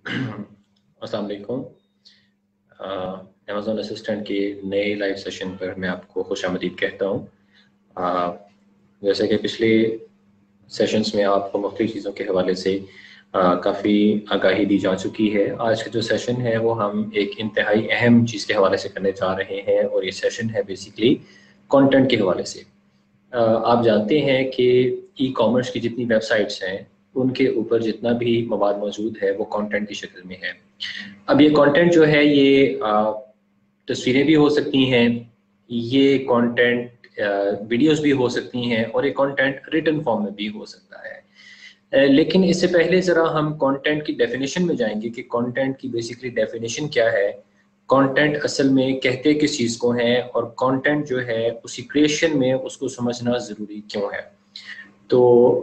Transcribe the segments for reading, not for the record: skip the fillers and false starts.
अस्सलाम वालेकुम। Amazon assistant के नए लाइव सेशन पर मैं आपको खुशामदीद कहता हूँ। जैसे कि पिछले सेशंस में आपको मुख्तलिफ चीज़ों के हवाले से काफ़ी आगाही दी जा चुकी है। आज का जो सेशन है वो हम एक इंतहाई अहम चीज़ के हवाले से करने जा रहे हैं और ये सेशन है बेसिकली कंटेंट के हवाले से। आप जानते हैं कि ई कॉमर्स की जितनी वेबसाइट्स हैं उनके ऊपर जितना भी मवाद मौजूद है वो कंटेंट की शक्ल में है। अब ये कंटेंट जो है ये तस्वीरें भी हो सकती हैं, ये कंटेंट वीडियोस भी हो सकती हैं और ये कंटेंट रिटन फॉर्म में भी हो सकता है। लेकिन इससे पहले ज़रा हम कंटेंट की डेफिनेशन में जाएंगे कि कंटेंट की बेसिकली डेफिनेशन क्या है, कंटेंट असल में कहते किस चीज़ को है और कंटेंट जो है उसी क्रिएशन में उसको समझना ज़रूरी क्यों है। तो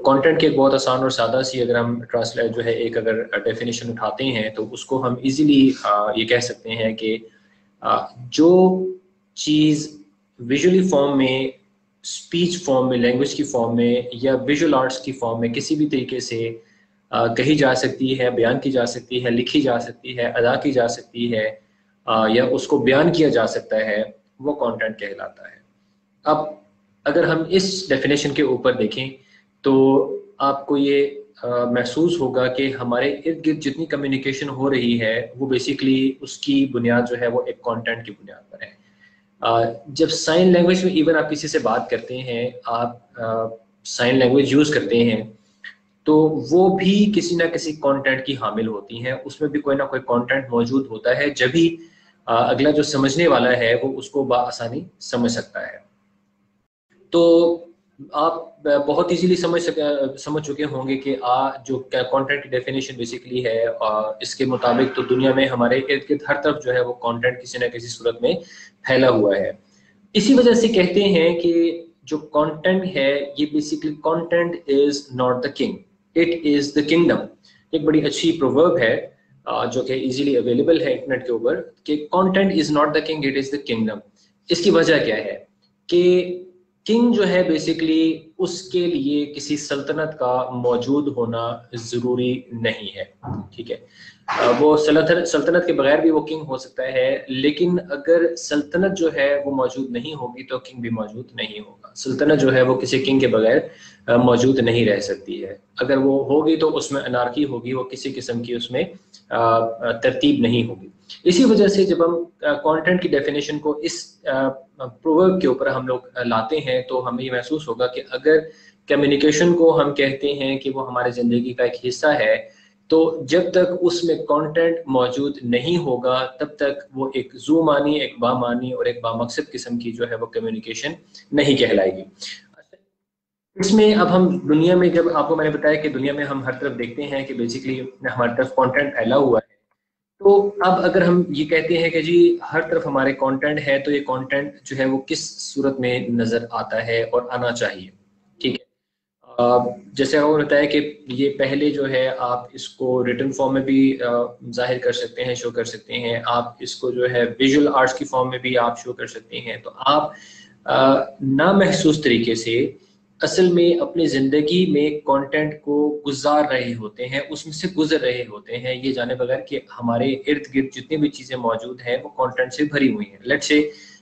कंटेंट की एक बहुत आसान और सादा सी अगर हम ट्रांसलेट जो है एक अगर डेफिनेशन उठाते हैं तो उसको हम इजीली ये कह सकते हैं कि जो चीज़ विजुअली फॉर्म में, स्पीच फॉर्म में, लैंग्वेज की फॉर्म में या विजुअल आर्ट्स की फॉर्म में किसी भी तरीके से कही जा सकती है, बयान की जा सकती है, लिखी जा सकती है, अदा की जा सकती है या उसको बयान किया जा सकता है, वो कंटेंट कहलाता है। अब अगर हम इस डेफिनेशन के ऊपर देखें तो आपको ये महसूस होगा कि हमारे इर्द गिर्द जितनी कम्युनिकेशन हो रही है वो बेसिकली उसकी बुनियाद जो है वो एक कंटेंट की बुनियाद पर है। जब साइन लैंग्वेज में इवन आप किसी से बात करते हैं, आप साइन लैंग्वेज यूज़ करते हैं, तो वो भी किसी ना किसी कंटेंट की हामिल होती हैं, उसमें भी कोई ना कोई कंटेंट मौजूद होता है, जब भी अगला जो समझने वाला है वो उसको बआसानी समझ सकता है। तो आप बहुत इजीली समझ चुके होंगे कि जो कंटेंट की डेफिनेशन बेसिकली है, इसके मुताबिक तो दुनिया में हमारे इर्द गिर्द हर तरफ जो है वो कंटेंट किसी न किसी सूरत में फैला हुआ है। इसी वजह से कहते हैं कि जो कंटेंट है ये basically content is not the king, it is the kingdom. एक बड़ी अच्छी प्रोवर्ब है जो कि इजीली अवेलेबल है इंटरनेट के ऊपर कि content is not the king, it is the kingdom. इसकी वजह क्या है कि किंग जो है बेसिकली उसके लिए किसी सल्तनत का मौजूद होना ज़रूरी नहीं है, ठीक है। वो सल्तनत के बगैर भी वो किंग हो सकता है, लेकिन अगर सल्तनत जो है वो मौजूद नहीं होगी तो किंग भी मौजूद नहीं होगा। सल्तनत जो है वो किसी किंग के बगैर मौजूद नहीं रह सकती है। अगर वो होगी तो उसमें अनार्की होगी, वो किसी किस्म की उसमें तरतीब नहीं होगी। इसी वजह से जब हम कंटेंट की डेफिनेशन को इस प्रोवर्ब के ऊपर हम लोग लाते हैं तो हमें ये महसूस होगा कि अगर कम्युनिकेशन को हम कहते हैं कि वो हमारे ज़िंदगी का एक हिस्सा है, तो जब तक उसमें कंटेंट मौजूद नहीं होगा तब तक वो एक ज़ू-मानी, एक बामानी और एक बामकसद किस्म की जो है वो कम्युनिकेशन नहीं कहलाएगी। इसमें अब हम दुनिया में, जब आपको मैंने बताया कि दुनिया में हम हर तरफ देखते हैं कि बेसिकली हमारी तरफ कंटेंट फैला हुआ है, तो अब अगर हम ये कहते हैं कि जी हर तरफ हमारे कंटेंट है, तो ये कंटेंट जो है वो किस सूरत में नज़र आता है और आना चाहिए, ठीक है। जैसे और होता है कि ये पहले जो है आप इसको रिटन फॉर्म में भी जाहिर कर सकते हैं, शो कर सकते हैं, आप इसको जो है विजुअल आर्ट्स की फॉर्म में भी आप शो कर सकते हैं। तो आप ना महसूस तरीके से असल में अपनी ज़िंदगी में कंटेंट को गुजार रहे होते हैं, उसमें से गुजर रहे होते हैं, ये जाने बगैर कि हमारे इर्द गिर्द जितनी भी चीज़ें मौजूद हैं वो कंटेंट से भरी हुई हैं। लेट्स से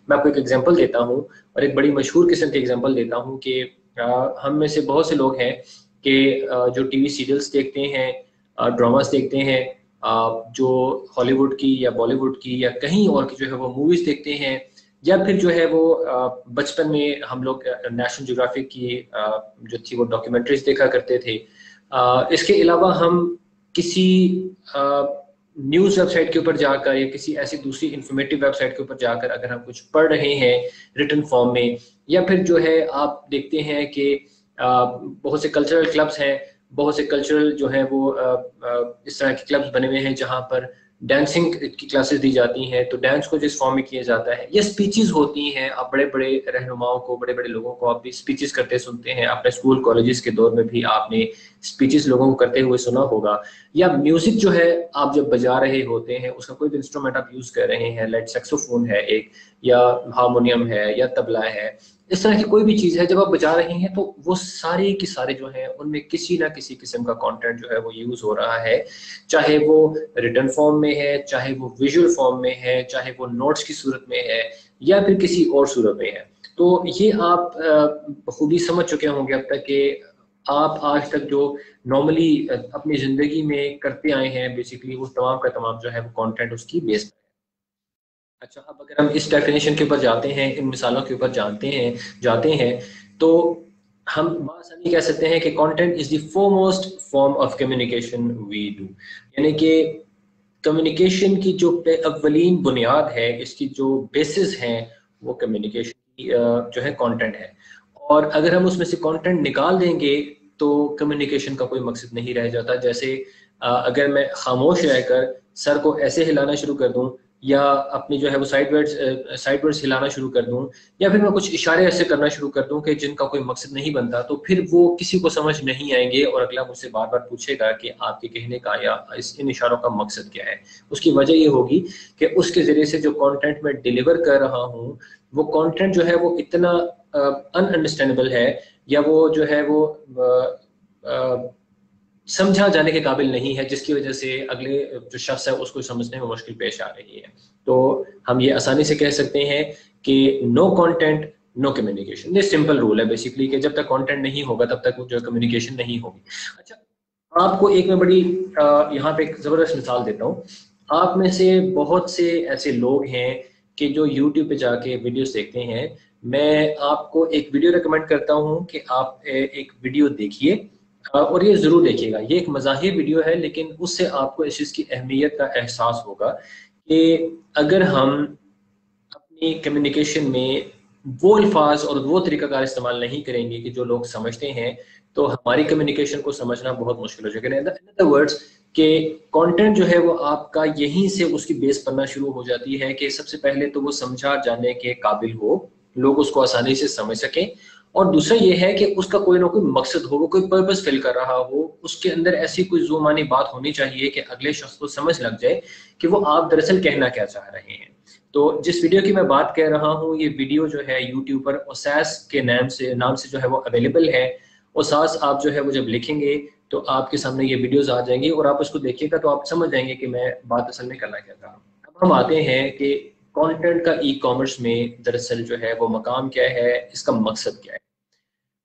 मैं आपको एक एग्जांपल देता हूँ और एक बड़ी मशहूर किस्म की एग्जांपल देता हूँ कि हम में से बहुत से लोग हैं कि जो टीवी सीरियल्स देखते हैं, ड्रामास देखते हैं, जो हॉलीवुड की या बॉलीवुड की या कहीं और की जो है वो मूवीज़ देखते हैं, या फिर जो है वो बचपन में हम लोग नेशनल ज्योग्राफिक की जो थी वो डॉक्यूमेंट्रीज देखा करते थे। इसके अलावा हम किसी न्यूज़ वेबसाइट के ऊपर जाकर या किसी ऐसी दूसरी इंफॉर्मेटिव वेबसाइट के ऊपर जाकर अगर हम कुछ पढ़ रहे हैं रिटन फॉर्म में, या फिर जो है आप देखते हैं कि बहुत से कल्चरल क्लब्स हैं, बहुत से कल्चरल जो है वो इस तरह के क्लब्स बने हुए हैं जहाँ पर डांसिंग की क्लासेस दी जाती हैं, तो डांस को जिस फॉर्म में किया जाता है, ये स्पीचेस होती हैं। आप बड़े बड़े रहनुमाओं को, बड़े बड़े लोगों को आप भी स्पीचेस करते सुनते हैं, अपने स्कूल कॉलेजेस के दौर में भी आपने स्पीचेस लोगों को करते हुए सुना होगा। या म्यूजिक जो है आप जब बजा रहे होते हैं, उसका कोई भी इंस्ट्रूमेंट आप यूज कर रहे हैं, लाइक सैक्सोफोन है एक, या हारमोनियम है या तबला है, इस तरह की कोई भी चीज़ है जब आप बजा रहे हैं तो वो सारे की सारे जो हैं उनमें किसी ना किसी किस्म का कंटेंट जो है वो यूज़ हो रहा है, चाहे वो रिटन फॉर्म में है, चाहे वो विजुअल फॉर्म में है, चाहे वो नोट्स की सूरत में है या फिर किसी और सूरत में है। तो ये आप बखूबी समझ चुके होंगे अब तक कि आप आज तक जो नॉर्मली अपनी ज़िंदगी में करते आए हैं बेसिकली वो तमाम का तमाम जो है वो कंटेंट उसकी बेस पर है। अच्छा, अब अगर हम इस डेफिनेशन के ऊपर जाते हैं, इन मिसालों के ऊपर जाते हैं तो हम बासानी कह सकते हैं कि content is the foremost form of communication we do, यानी कि कम्युनिकेशन की जो अव्वलीन बुनियाद है, इसकी जो बेसिस हैं वो कम्युनिकेशन की जो है कंटेंट है। और अगर हम उसमें से कंटेंट निकाल देंगे तो कम्युनिकेशन का कोई मकसद नहीं रह जाता। जैसे अगर मैं खामोश रहकर सर को ऐसे हिलाना शुरू कर दूं या अपनी जो है वो साइडवर्ड्स हिलाना शुरू कर दूं या फिर मैं कुछ इशारे ऐसे करना शुरू कर दूं कि जिनका कोई मकसद नहीं बनता, तो फिर वो किसी को समझ नहीं आएंगे और अगला मुझसे बार बार पूछेगा कि आपके कहने का या इन इशारों का मकसद क्या है। उसकी वजह ये होगी कि उसके जरिए से जो कंटेंट मैं डिलीवर कर रहा हूँ वो कंटेंट जो है वो इतना अनअंडरस्टैंडेबल है या वो जो है वो समझा जाने के काबिल नहीं है, जिसकी वजह से अगले जो शख्स है उसको समझने में मुश्किल पेश आ रही है। तो हम ये आसानी से कह सकते हैं कि नो कंटेंट नो कम्युनिकेशन। ये सिंपल रूल है बेसिकली कि जब तक कंटेंट नहीं होगा तब तक जो कम्युनिकेशन नहीं होगी। अच्छा, आपको एक मैं बड़ी यहाँ पे एक ज़बरदस्त मिसाल देता हूँ। आप में से बहुत से ऐसे लोग हैं कि जो यूट्यूब पे जाके वीडियोस देखते हैं। मैं आपको एक वीडियो रिकमेंड करता हूँ कि आप एक वीडियो देखिए और ये ज़रूर देखिएगा। ये एक मज़ाहिर वीडियो है लेकिन उससे आपको इस चीज़ की अहमियत का एहसास होगा कि अगर हम अपनी कम्युनिकेशन में वो अल्फाज और वो तरीक़ाकार इस्तेमाल नहीं करेंगे कि जो लोग समझते हैं, तो हमारी कम्युनिकेशन को समझना बहुत मुश्किल हो जाएगा। इन अदर वर्ड्स कि कंटेंट जो है वो आपका यहीं से उसकी बेस बनना शुरू हो जाती है कि सबसे पहले तो वो समझा जाने के काबिल हो, लोग उसको आसानी से समझ सकें। और दूसरा ये है कि उसका कोई ना कोई मकसद हो, वो कोई पर्पस फिल कर रहा हो, उसके अंदर ऐसी कोई ज़ुमानी बात होनी चाहिए कि अगले शख्स को समझ लग जाए कि वो आप दरअसल कहना क्या चाह रहे हैं। तो जिस वीडियो की मैं बात कर रहा हूँ, ये वीडियो जो है यूट्यूब पर ओसास के नाम से जो है वो अवेलेबल है। ओसास आप जो है वो जब लिखेंगे तो आपके सामने ये वीडियोस आ जाएंगी और आप उसको देखिएगा तो आप समझ जाएंगे कि मैं बात असल में करना क्या चाह रहा हूँ। अब हम आते हैं कि कंटेंट का ई कॉमर्स में दरअसल जो है वो मकाम क्या है, इसका मकसद क्या है।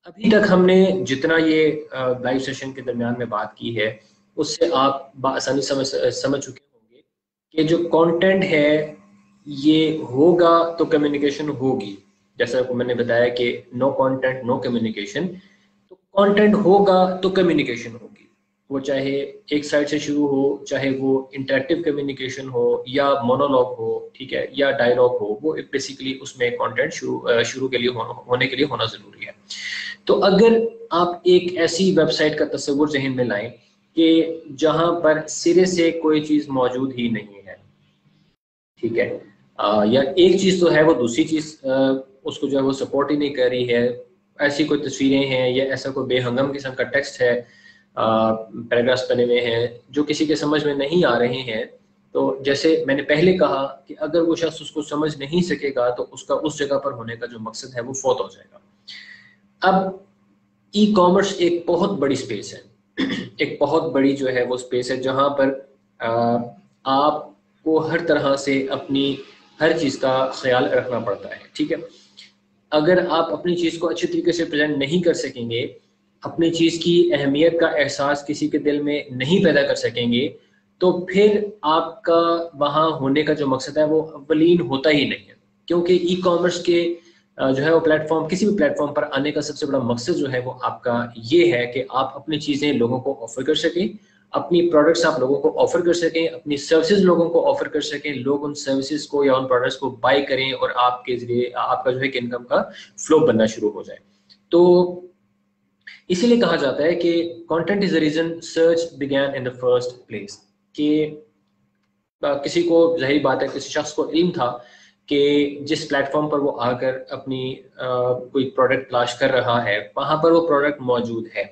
अभी तक हमने जितना ये लाइव सेशन के दरमियान में बात की है उससे आप आसानी समझ चुके होंगे कि जो कंटेंट है ये होगा तो कम्युनिकेशन होगी। जैसा आपको मैंने बताया कि नो कंटेंट नो कम्युनिकेशन, तो कंटेंट होगा तो कम्युनिकेशन होगी। वो चाहे एक साइड से शुरू हो, चाहे वो इंटरेक्टिव कम्युनिकेशन हो या मोनोलॉग हो, ठीक है, या डायलॉग हो, वो बेसिकली उसमें कंटेंट शुरू के लिए होने के लिए होना जरूरी है। तो अगर आप एक ऐसी वेबसाइट का तस्वुर ज़हन में लाएं कि जहां पर सिरे से कोई चीज़ मौजूद ही नहीं है, ठीक है, या एक चीज़ तो है वो दूसरी चीज़ उसको जो है वो सपोर्ट ही नहीं कर रही है, ऐसी कोई तस्वीरें हैं या ऐसा कोई बेहंगम किस्म का टेक्स्ट है, पैराग्राफ्स बने हुए हैं जो किसी के समझ में नहीं आ रहे हैं, तो जैसे मैंने पहले कहा कि अगर वो शख्स उसको समझ नहीं सकेगा तो उसका उस जगह पर होने का जो मकसद है वो फौत हो जाएगा। अब ई कॉमर्स एक बहुत बड़ी स्पेस है एक बहुत बड़ी जो है वो स्पेस है जहां पर आपको हर तरह से अपनी हर चीज़ का ख्याल रखना पड़ता है, ठीक है। अगर आप अपनी चीज़ को अच्छे तरीके से प्रेजेंट नहीं कर सकेंगे, अपनी चीज़ की अहमियत का एहसास किसी के दिल में नहीं पैदा कर सकेंगे, तो फिर आपका वहाँ होने का जो मकसद है वो अव्वलीन होता ही नहीं है। क्योंकि ई कॉमर्स के जो है वो प्लेटफॉर्म, किसी भी प्लेटफॉर्म पर आने का सबसे बड़ा मकसद जो है वो आपका ये है कि आप अपनी चीज़ें लोगों को ऑफर कर सकें, अपनी प्रोडक्ट्स आप लोगों को ऑफर कर सकें, अपनी सर्विसेज लोगों को ऑफर कर सकें, लोग उन सर्विसेज को या उन प्रोडक्ट्स को बाय करें और आपके जरिए आपका जो है कि इनकम का फ्लो बनना शुरू हो जाए। तो इसीलिए कहा जाता है कि content is the reason search began in the first place. कि किसी को, जाहिर बात है, किसी शख्स को इल्म था कि जिस प्लेटफॉर्म पर वो आकर अपनी कोई प्रोडक्ट तलाश कर रहा है वहां पर वो प्रोडक्ट मौजूद है।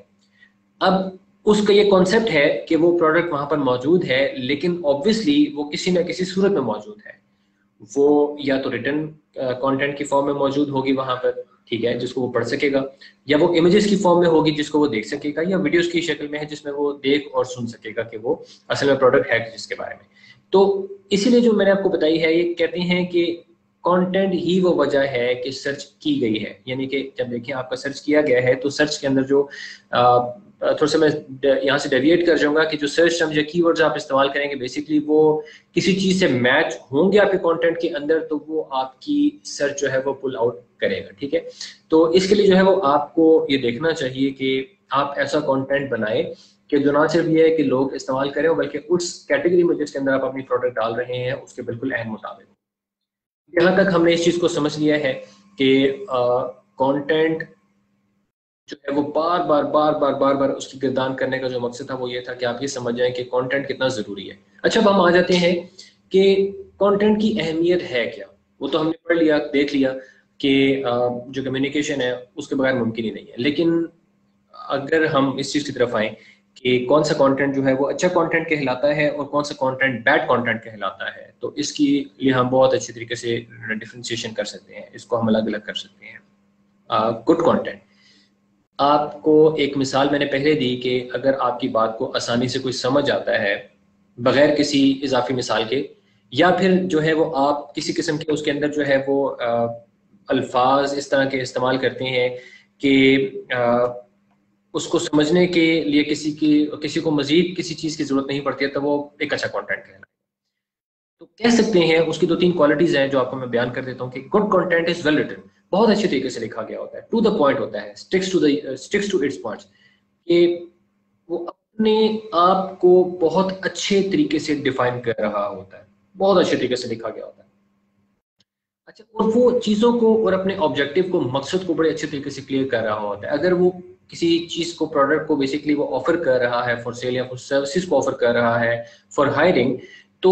अब उसका ये कॉन्सेप्ट है कि वो प्रोडक्ट वहां पर मौजूद है, लेकिन ऑब्वियसली वो किसी ना किसी सूरत में मौजूद है। वो या तो रिटर्न कंटेंट की फॉर्म में मौजूद होगी वहां पर, ठीक है, जिसको वो पढ़ सकेगा, या वो इमेजेस की फॉर्म में होगी जिसको वो देख सकेगा, या वीडियोस की शक्ल में है जिसमें वो देख और सुन सकेगा कि वो असल में प्रोडक्ट है जिसके बारे में। तो इसीलिए जो मैंने आपको बताई है, ये कहते हैं कि कंटेंट ही वो वजह है कि सर्च की गई है। यानी कि जब देखिए आपका सर्च किया गया है तो सर्च के अंदर जो थोड़ा सा मैं यहाँ से डेविएट कर जाऊंगा कि जो सर्च टर्म्स या कीवर्ड्स आप इस्तेमाल करेंगे बेसिकली वो किसी चीज से मैच होंगे आपके कंटेंट के अंदर, तो वो आपकी सर्च जो है वो पुल आउट करेगा। ठीक है, तो इसके लिए जो है वो आपको ये देखना चाहिए कि आप ऐसा कंटेंट बनाए कि जो ना सिर्फ ये है कि लोग इस्तेमाल करें, बल्कि उस कैटेगरी में जिसके अंदर आप अपनी प्रोडक्ट डाल रहे हैं उसके बिल्कुल अहम मुताबिक। यहाँ तक हमने इस चीज को समझ लिया है कि कंटेंट जो है वो बार बार उसकी गिरदान करने का जो मकसद था वो ये था कि आप ये समझ जाएं कि कंटेंट कितना जरूरी है। अच्छा, अब हम आ जाते हैं कि कंटेंट की अहमियत है क्या। वो तो हमने पढ़ लिया, देख लिया कि जो कम्युनिकेशन है उसके बगैर मुमकिन ही नहीं है। लेकिन अगर हम इस चीज की तरफ आए कि कौन सा कंटेंट जो है वो अच्छा कंटेंट कहलाता है और कौन सा कंटेंट बैड कंटेंट कहलाता है, तो इसके लिए हम बहुत अच्छी तरीके से डिफरेंशिएशन कर सकते हैं, इसको हम अलग अलग कर सकते हैं। गुड कंटेंट, आपको एक मिसाल मैंने पहले दी कि अगर आपकी बात को आसानी से कोई समझ आता है बगैर किसी इजाफी मिसाल के, या फिर जो है वो आप किसी किस्म के उसके अंदर जो है वो अल्फाज इस तरह के इस्तेमाल करते हैं कि उसको समझने के लिए किसी को मजीद किसी चीज की जरूरत नहीं पड़ती है, तो वो एक अच्छा कंटेंट कहलाता है। तो कह सकते हैं उसकी 2-3 क्वालिटीज हैं जो आपको मैं बयान कर देता हूँ कि good content is well written, बहुत अच्छे तरीके से लिखा गया होता है, टू द पॉइंट होता है, स्टिक्स टू इट्स पॉइंट्स, कि वो अपने आप को बहुत अच्छे तरीके से डिफाइन कर रहा होता है, बहुत अच्छे तरीके से लिखा गया होता है। अच्छा, और वो चीजों को और अपने ऑब्जेक्टिव को, मकसद को बड़े अच्छे तरीके से क्लियर कर रहा होता है। अगर वो किसी चीज को, प्रोडक्ट को बेसिकली वो ऑफर कर रहा है फॉर सेल, या फिर सर्विसेज को ऑफर कर रहा है फॉर हायरिंग, तो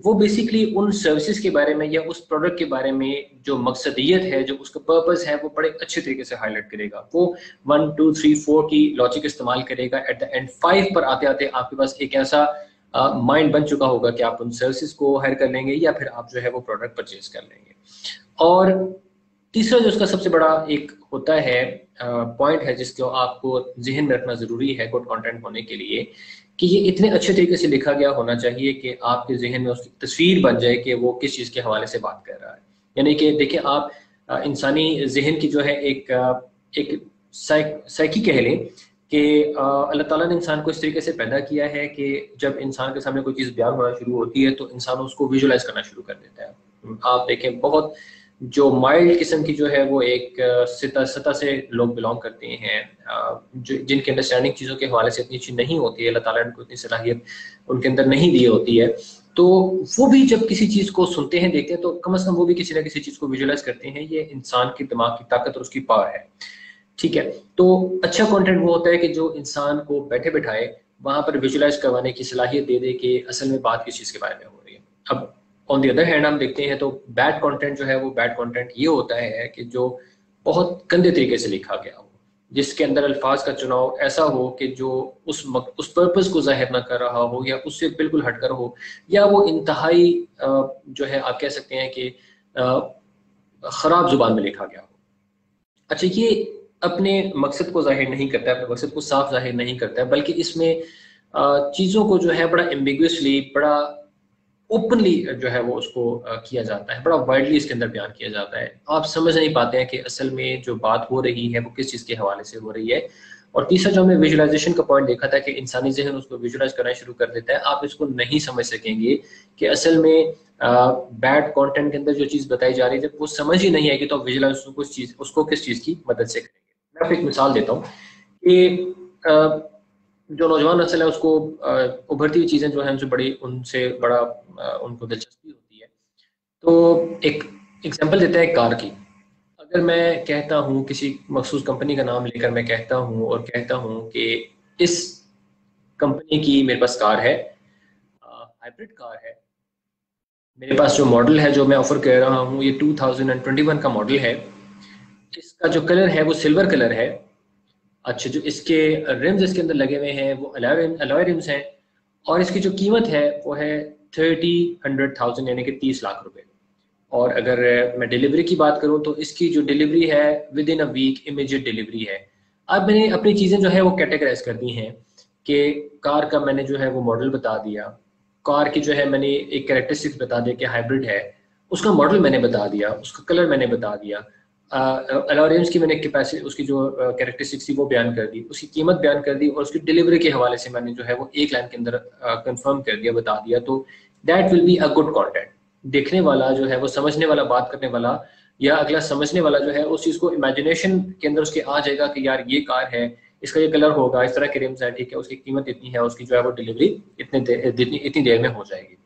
वो बेसिकली उन सर्विसेज के बारे में या उस प्रोडक्ट के बारे में जो मकसदियत है, जो उसका पर्पस है, वो बड़े अच्छे तरीके से हाईलाइट करेगा। वो 1 2 3 4 की लॉजिक इस्तेमाल करेगा। एट द एंड 5 पर आते आते आपके पास एक ऐसा माइंड बन चुका होगा कि आप उन सर्विसेज को हायर कर लेंगे या फिर आप जो है वो प्रोडक्ट परचेज कर लेंगे। और तीसरा जो उसका सबसे बड़ा एक होता है पॉइंट है जिसको आपको जहन में रखना जरूरी है गुड कंटेंट होने के लिए, कि ये इतने अच्छे तरीके से लिखा गया होना चाहिए कि आपके जहन में उसकी तस्वीर बन जाए कि वो किस चीज़ के हवाले से बात कर रहा है। यानी कि देखिए, आप इंसानी जहन की जो है एक साइकी कह लें कि अल्लाह ताला ने इंसान को इस तरीके से पैदा किया है कि जब इंसान के सामने कोई चीज़ बयान होना शुरू होती है तो इंसान उसको विजुलाइज करना शुरू कर देता है। आप देखें, बहुत जो माइल्ड किस्म की जो है वो एक सतह से लोग बिलोंग करते हैं, जिनकी अंडरस्टैंडिंग चीज़ों के हवाले से इतनी अच्छी नहीं होती है, अल्लाह ताला ने उनको इतनी सलाहियत उनके अंदर नहीं दी होती है, तो वो भी जब किसी चीज़ को सुनते हैं, देखते हैं, तो कम से कम वो भी किसी ना किसी चीज़ को विजुलाइज करते हैं। ये इंसान की दिमाग की ताकत और उसकी पावर है। ठीक है, तो अच्छा कंटेंट वो होता है कि जो इंसान को बैठे बैठाए वहां पर विजुलाइज करवाने की सलाहियत दे दे कि असल में बात किस चीज़ के बारे में हो रही है। अब ऑन दी अदर हैंड हम देखते हैं तो बैड कंटेंट जो है वो बैड कंटेंट ये होता है कि जो बहुत गंदे तरीके से लिखा गया हो, जिसके अंदर अल्फाज का चुनाव ऐसा हो कि जो उस पर्पस को जाहिर ना कर रहा हो या उससे बिल्कुल हटकर हो, या वो इंतहाई जो है आप कह सकते हैं कि खराब जुबान में लिखा गया हो। अच्छा, ये अपने मकसद को जाहिर नहीं करता है, अपने मकसद को साफ जाहिर नहीं करता है, बल्कि इसमें चीज़ों को जो है बड़ा एम्बिगुअसली, बड़ा ओपनली जो है वो उसको किया जाता है, बड़ा वाइडली इसके अंदर बयान किया जाता है। आप समझ नहीं पाते हैं कि असल में जो बात हो रही है वो किस चीज़ के हवाले से हो रही है। और तीसरा जो हमने विजुअलाइजेशन का पॉइंट देखा था कि इंसानी जहन उसको विजुअलाइज करना शुरू कर देता है, आप इसको नहीं समझ सकेंगे कि असल में बैड कंटेंट के अंदर जो चीज़ बताई जा रही है, जब वो समझ ही नहीं आएगी तो विजुअलाइज उसको किस चीज़ की मदद से करेंगे। मैं आपको एक मिसाल देता हूँ कि जो नौजवान नस्ल है उसको उभरती हुई चीज़ें जो है उनसे बड़ा उनको दिलचस्पी होती है। तो एक एग्जांपल देते हैं कार की। अगर मैं कहता हूँ किसी मखसूस कंपनी का नाम लेकर मैं कहता हूँ और कहता हूँ कि इस कंपनी की मेरे पास कार है, हाइब्रिड कार है, मेरे पास जो मॉडल है जो मैं ऑफर कर रहा हूँ ये 2021 का मॉडल है, इसका जो कलर है वो सिल्वर कलर है। अच्छा, जो इसके रिम्स इसके अंदर लगे हुए हैं वो अलॉय रिम्स हैं, और इसकी जो कीमत है वो है 30,100,000 यानी कि 30 लाख रुपए। और अगर मैं डिलीवरी की बात करूं तो इसकी जो डिलीवरी है within a week immediate delivery है। अब मैंने अपनी चीज़ें जो है वो कैटेगराइज कर दी हैं कि कार का मैंने जो है वो मॉडल बता दिया, कार की जो है मैंने एक कैरेक्टरिस्टिक्स बता दिया कि हाइब्रिड है, उसका मॉडल मैंने बता दिया, उसका कलर मैंने बता दिया, अलोरियंस की मैंने कैपेसिटी उसकी जो कैरेक्टरिस्टिक्स थी वो बयान कर दी, उसकी कीमत बयान कर दी और उसकी डिलीवरी के हवाले से मैंने जो है वो एक लाइन के अंदर कंफर्म कर दिया, बता दिया। तो that will be a good content. देखने वाला जो है वो समझने वाला, बात करने वाला या अगला समझने वाला जो है उस चीज़ को इमेजिनेशन के अंदर उसके आ जाएगा कि यार ये कार है, इसका ये कलर होगा, इस तरह के रिम्स है, ठीक है, उसकी कीमत इतनी है, उसकी जो है वो डिलीवरी इतनी देर में हो जाएगी।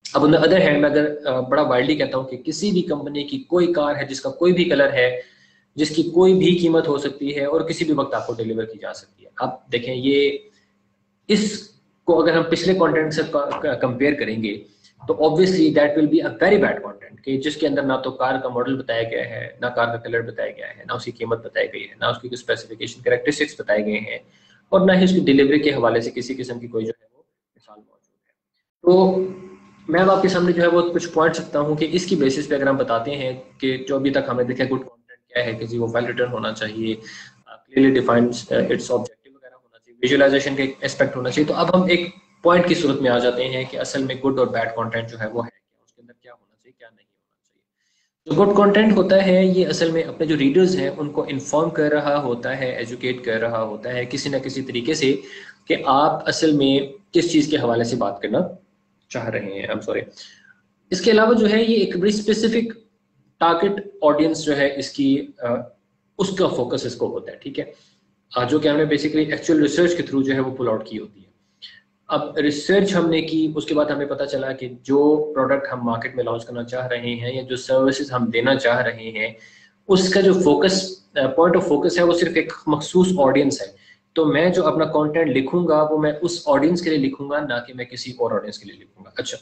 अब ऑन द अदर हैंड मैं अगर बड़ा वाइडली कहता हूँ कि किसी भी कंपनी की कोई कार है जिसका कोई भी कलर है, जिसकी कोई भी कीमत हो सकती है और किसी भी वक्त आपको डिलीवर की जा सकती है। आप देखें ये, इसको अगर हम पिछले कंटेंट से कंपेयर करेंगे तो obviously that will be a very bad content कि जिसके अंदर ना तो कार का मॉडल बताया गया है, ना कार का कलर बताया गया है, ना उसकी कीमत बताई गई है, ना उसकी स्पेसिफिकेशन कैरेक्टरिस्टिक्स बताए गए हैं और ना ही उसकी डिलीवरी के हवाले से किसी किस्म की कोई जो है वो मिसाल मौजूद है। तो मैं अब आपके सामने जो है वो कुछ पॉइंट सकता हूँ कि इसकी बेसिस पे अगर हम बताते हैं कि जो अभी तक हमने देखा गुड कंटेंट क्या है, किसी को फाइल रिटर्न होना चाहिए, क्लियरली डिफाइंड इट्स ऑब्जेक्टिव वगैरह होना चाहिए, विजुअलाइजेशन का एक एस्पेक्ट होना चाहिए। तो अब हम एक पॉइंट की सूरत में आ जाते हैं कि असल में गुड और बैड कंटेंट जो है वो है क्या, उसके अंदर क्या होना चाहिए, क्या नहीं होना चाहिए। जो गुड कंटेंट होता है ये असल में अपने जो रीडर्स हैं उनको इन्फॉर्म कर रहा होता है, एजुकेट कर रहा होता है किसी ना किसी तरीके से कि आप असल में किस चीज़ के हवाले से बात करना चाह रहे हैं। I am sorry. इसके अलावा जो है ये एक बड़ी स्पेसिफिक टारगेट ऑडियंस जो है इसकी उसका फोकस इसको होता है, ठीक है, जो कि हमने बेसिकली एक्चुअल रिसर्च के थ्रू जो है वो पुल आउट की होती है। अब रिसर्च हमने की, उसके बाद हमें पता चला कि जो प्रोडक्ट हम मार्केट में लॉन्च करना चाह रहे हैं या जो सर्विसेज हम देना चाह रहे हैं उसका जो फोकस पॉइंट ऑफ फोकस है वो सिर्फ एक मखसूस ऑडियंस है। तो मैं जो अपना कंटेंट लिखूंगा वो मैं उस ऑडियंस के लिए लिखूंगा, ना कि मैं किसी और ऑडियंस के लिए लिखूंगा। अच्छा,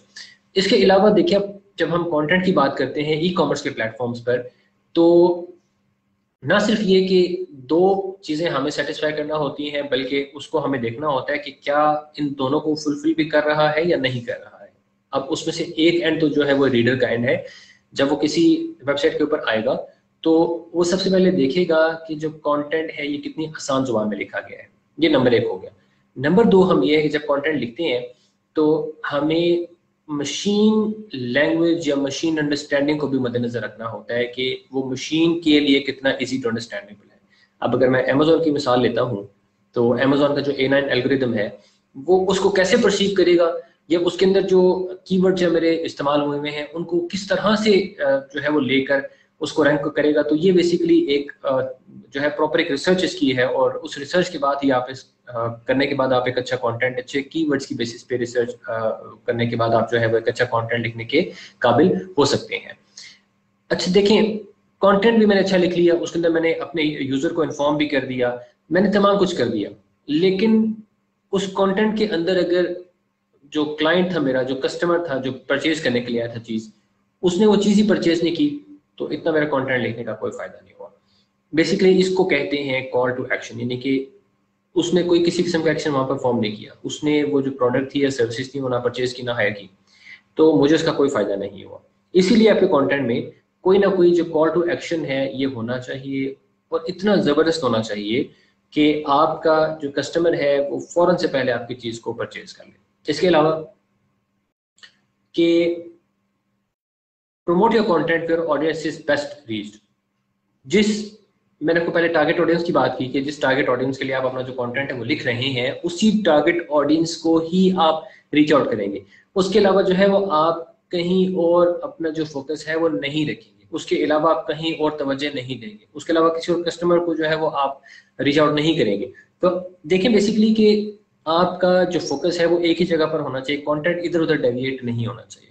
इसके अलावा देखिए जब हम कंटेंट की बात करते हैं ई कॉमर्स के प्लेटफॉर्म्स पर, तो ना सिर्फ ये कि दो चीज़ें हमें सेटिस्फाई करना होती हैं बल्कि उसको हमें देखना होता है कि क्या इन दोनों को फुलफिल भी कर रहा है या नहीं कर रहा है। अब उसमें से एक एंड तो जो है वो रीडर का एंड है। जब वो किसी वेबसाइट के ऊपर आएगा तो वो सबसे पहले देखेगा कि जो कंटेंट है ये कितनी आसान जुबान में लिखा गया है। ये नंबर एक हो गया। नंबर दो हम ये है कि जब कंटेंट लिखते हैं तो हमें मशीन लैंग्वेज या मशीन अंडरस्टैंडिंग को भी मद्देनजर रखना होता है कि वो मशीन के लिए कितना इजी टू अंडरस्टैंडेबल है। अब अगर मैं अमेजोन की मिसाल लेता हूँ तो अमेजोन का जो A9 एल्गोरिदम है वो उसको कैसे परसीव करेगा या उसके अंदर जो कीवर्ड्स या मेरे इस्तेमाल हुए हुए हैं उनको किस तरह से जो है वो लेकर उसको रैंक करेगा। तो ये बेसिकली एक जो है प्रॉपर एक रिसर्च इसकी है और उस रिसर्च के बाद ही आप इस करने के बाद आप एक अच्छा कंटेंट अच्छे कीवर्ड्स की बेसिस पे रिसर्च करने के बाद आप जो है वो एक अच्छा कंटेंट लिखने के काबिल हो सकते हैं। अच्छा देखें, कंटेंट भी मैंने अच्छा लिख लिया, उसके अंदर मैंने अपने यूजर को इन्फॉर्म भी कर दिया, मैंने तमाम कुछ कर दिया, लेकिन उस कंटेंट के अंदर अगर जो क्लाइंट था मेरा, जो कस्टमर था, जो परचेज करने के लिए आया था चीज, उसने वो चीज ही परचेज नहीं की तो इतना मेरा कंटेंट लिखने का कोई फायदा नहीं हुआ। बेसिकली इसको कहते हैं कॉल टू एक्शन, यानी कि उसने कोई किसी किस्म का एक्शन वहां पर फॉर्म नहीं किया, उसने वो जो प्रोडक्ट थी या सर्विसेज थी वो ना परचेज की ना हायर की, तो मुझे उसका कोई फायदा नहीं हुआ। इसीलिए आपके कंटेंट में कोई ना कोई जो कॉल टू एक्शन है ये होना चाहिए और इतना जबरदस्त होना चाहिए कि आपका जो कस्टमर है वो फौरन से पहले आपकी चीज को परचेज कर ले। इसके अलावा कि promote your content your audience is best reached. जिस मैंने आपको पहले टारगेट ऑडियंस की बात की कि जिस टारगेट ऑडियंस के लिए आप अपना जो कंटेंट है वो लिख रहे हैं उसी टारगेट ऑडियंस को ही आप रीच आउट करेंगे। उसके अलावा जो है वो आप कहीं और अपना जो फोकस है वो नहीं रखेंगे, उसके अलावा आप कहीं और तवज्जो नहीं देंगे, उसके अलावा किसी और कस्टमर को जो है वो आप रीच आउट नहीं करेंगे। तो देखें बेसिकली कि आपका जो फोकस है वो एक ही जगह पर होना चाहिए, कंटेंट इधर उधर डेविएट नहीं होना चाहिए।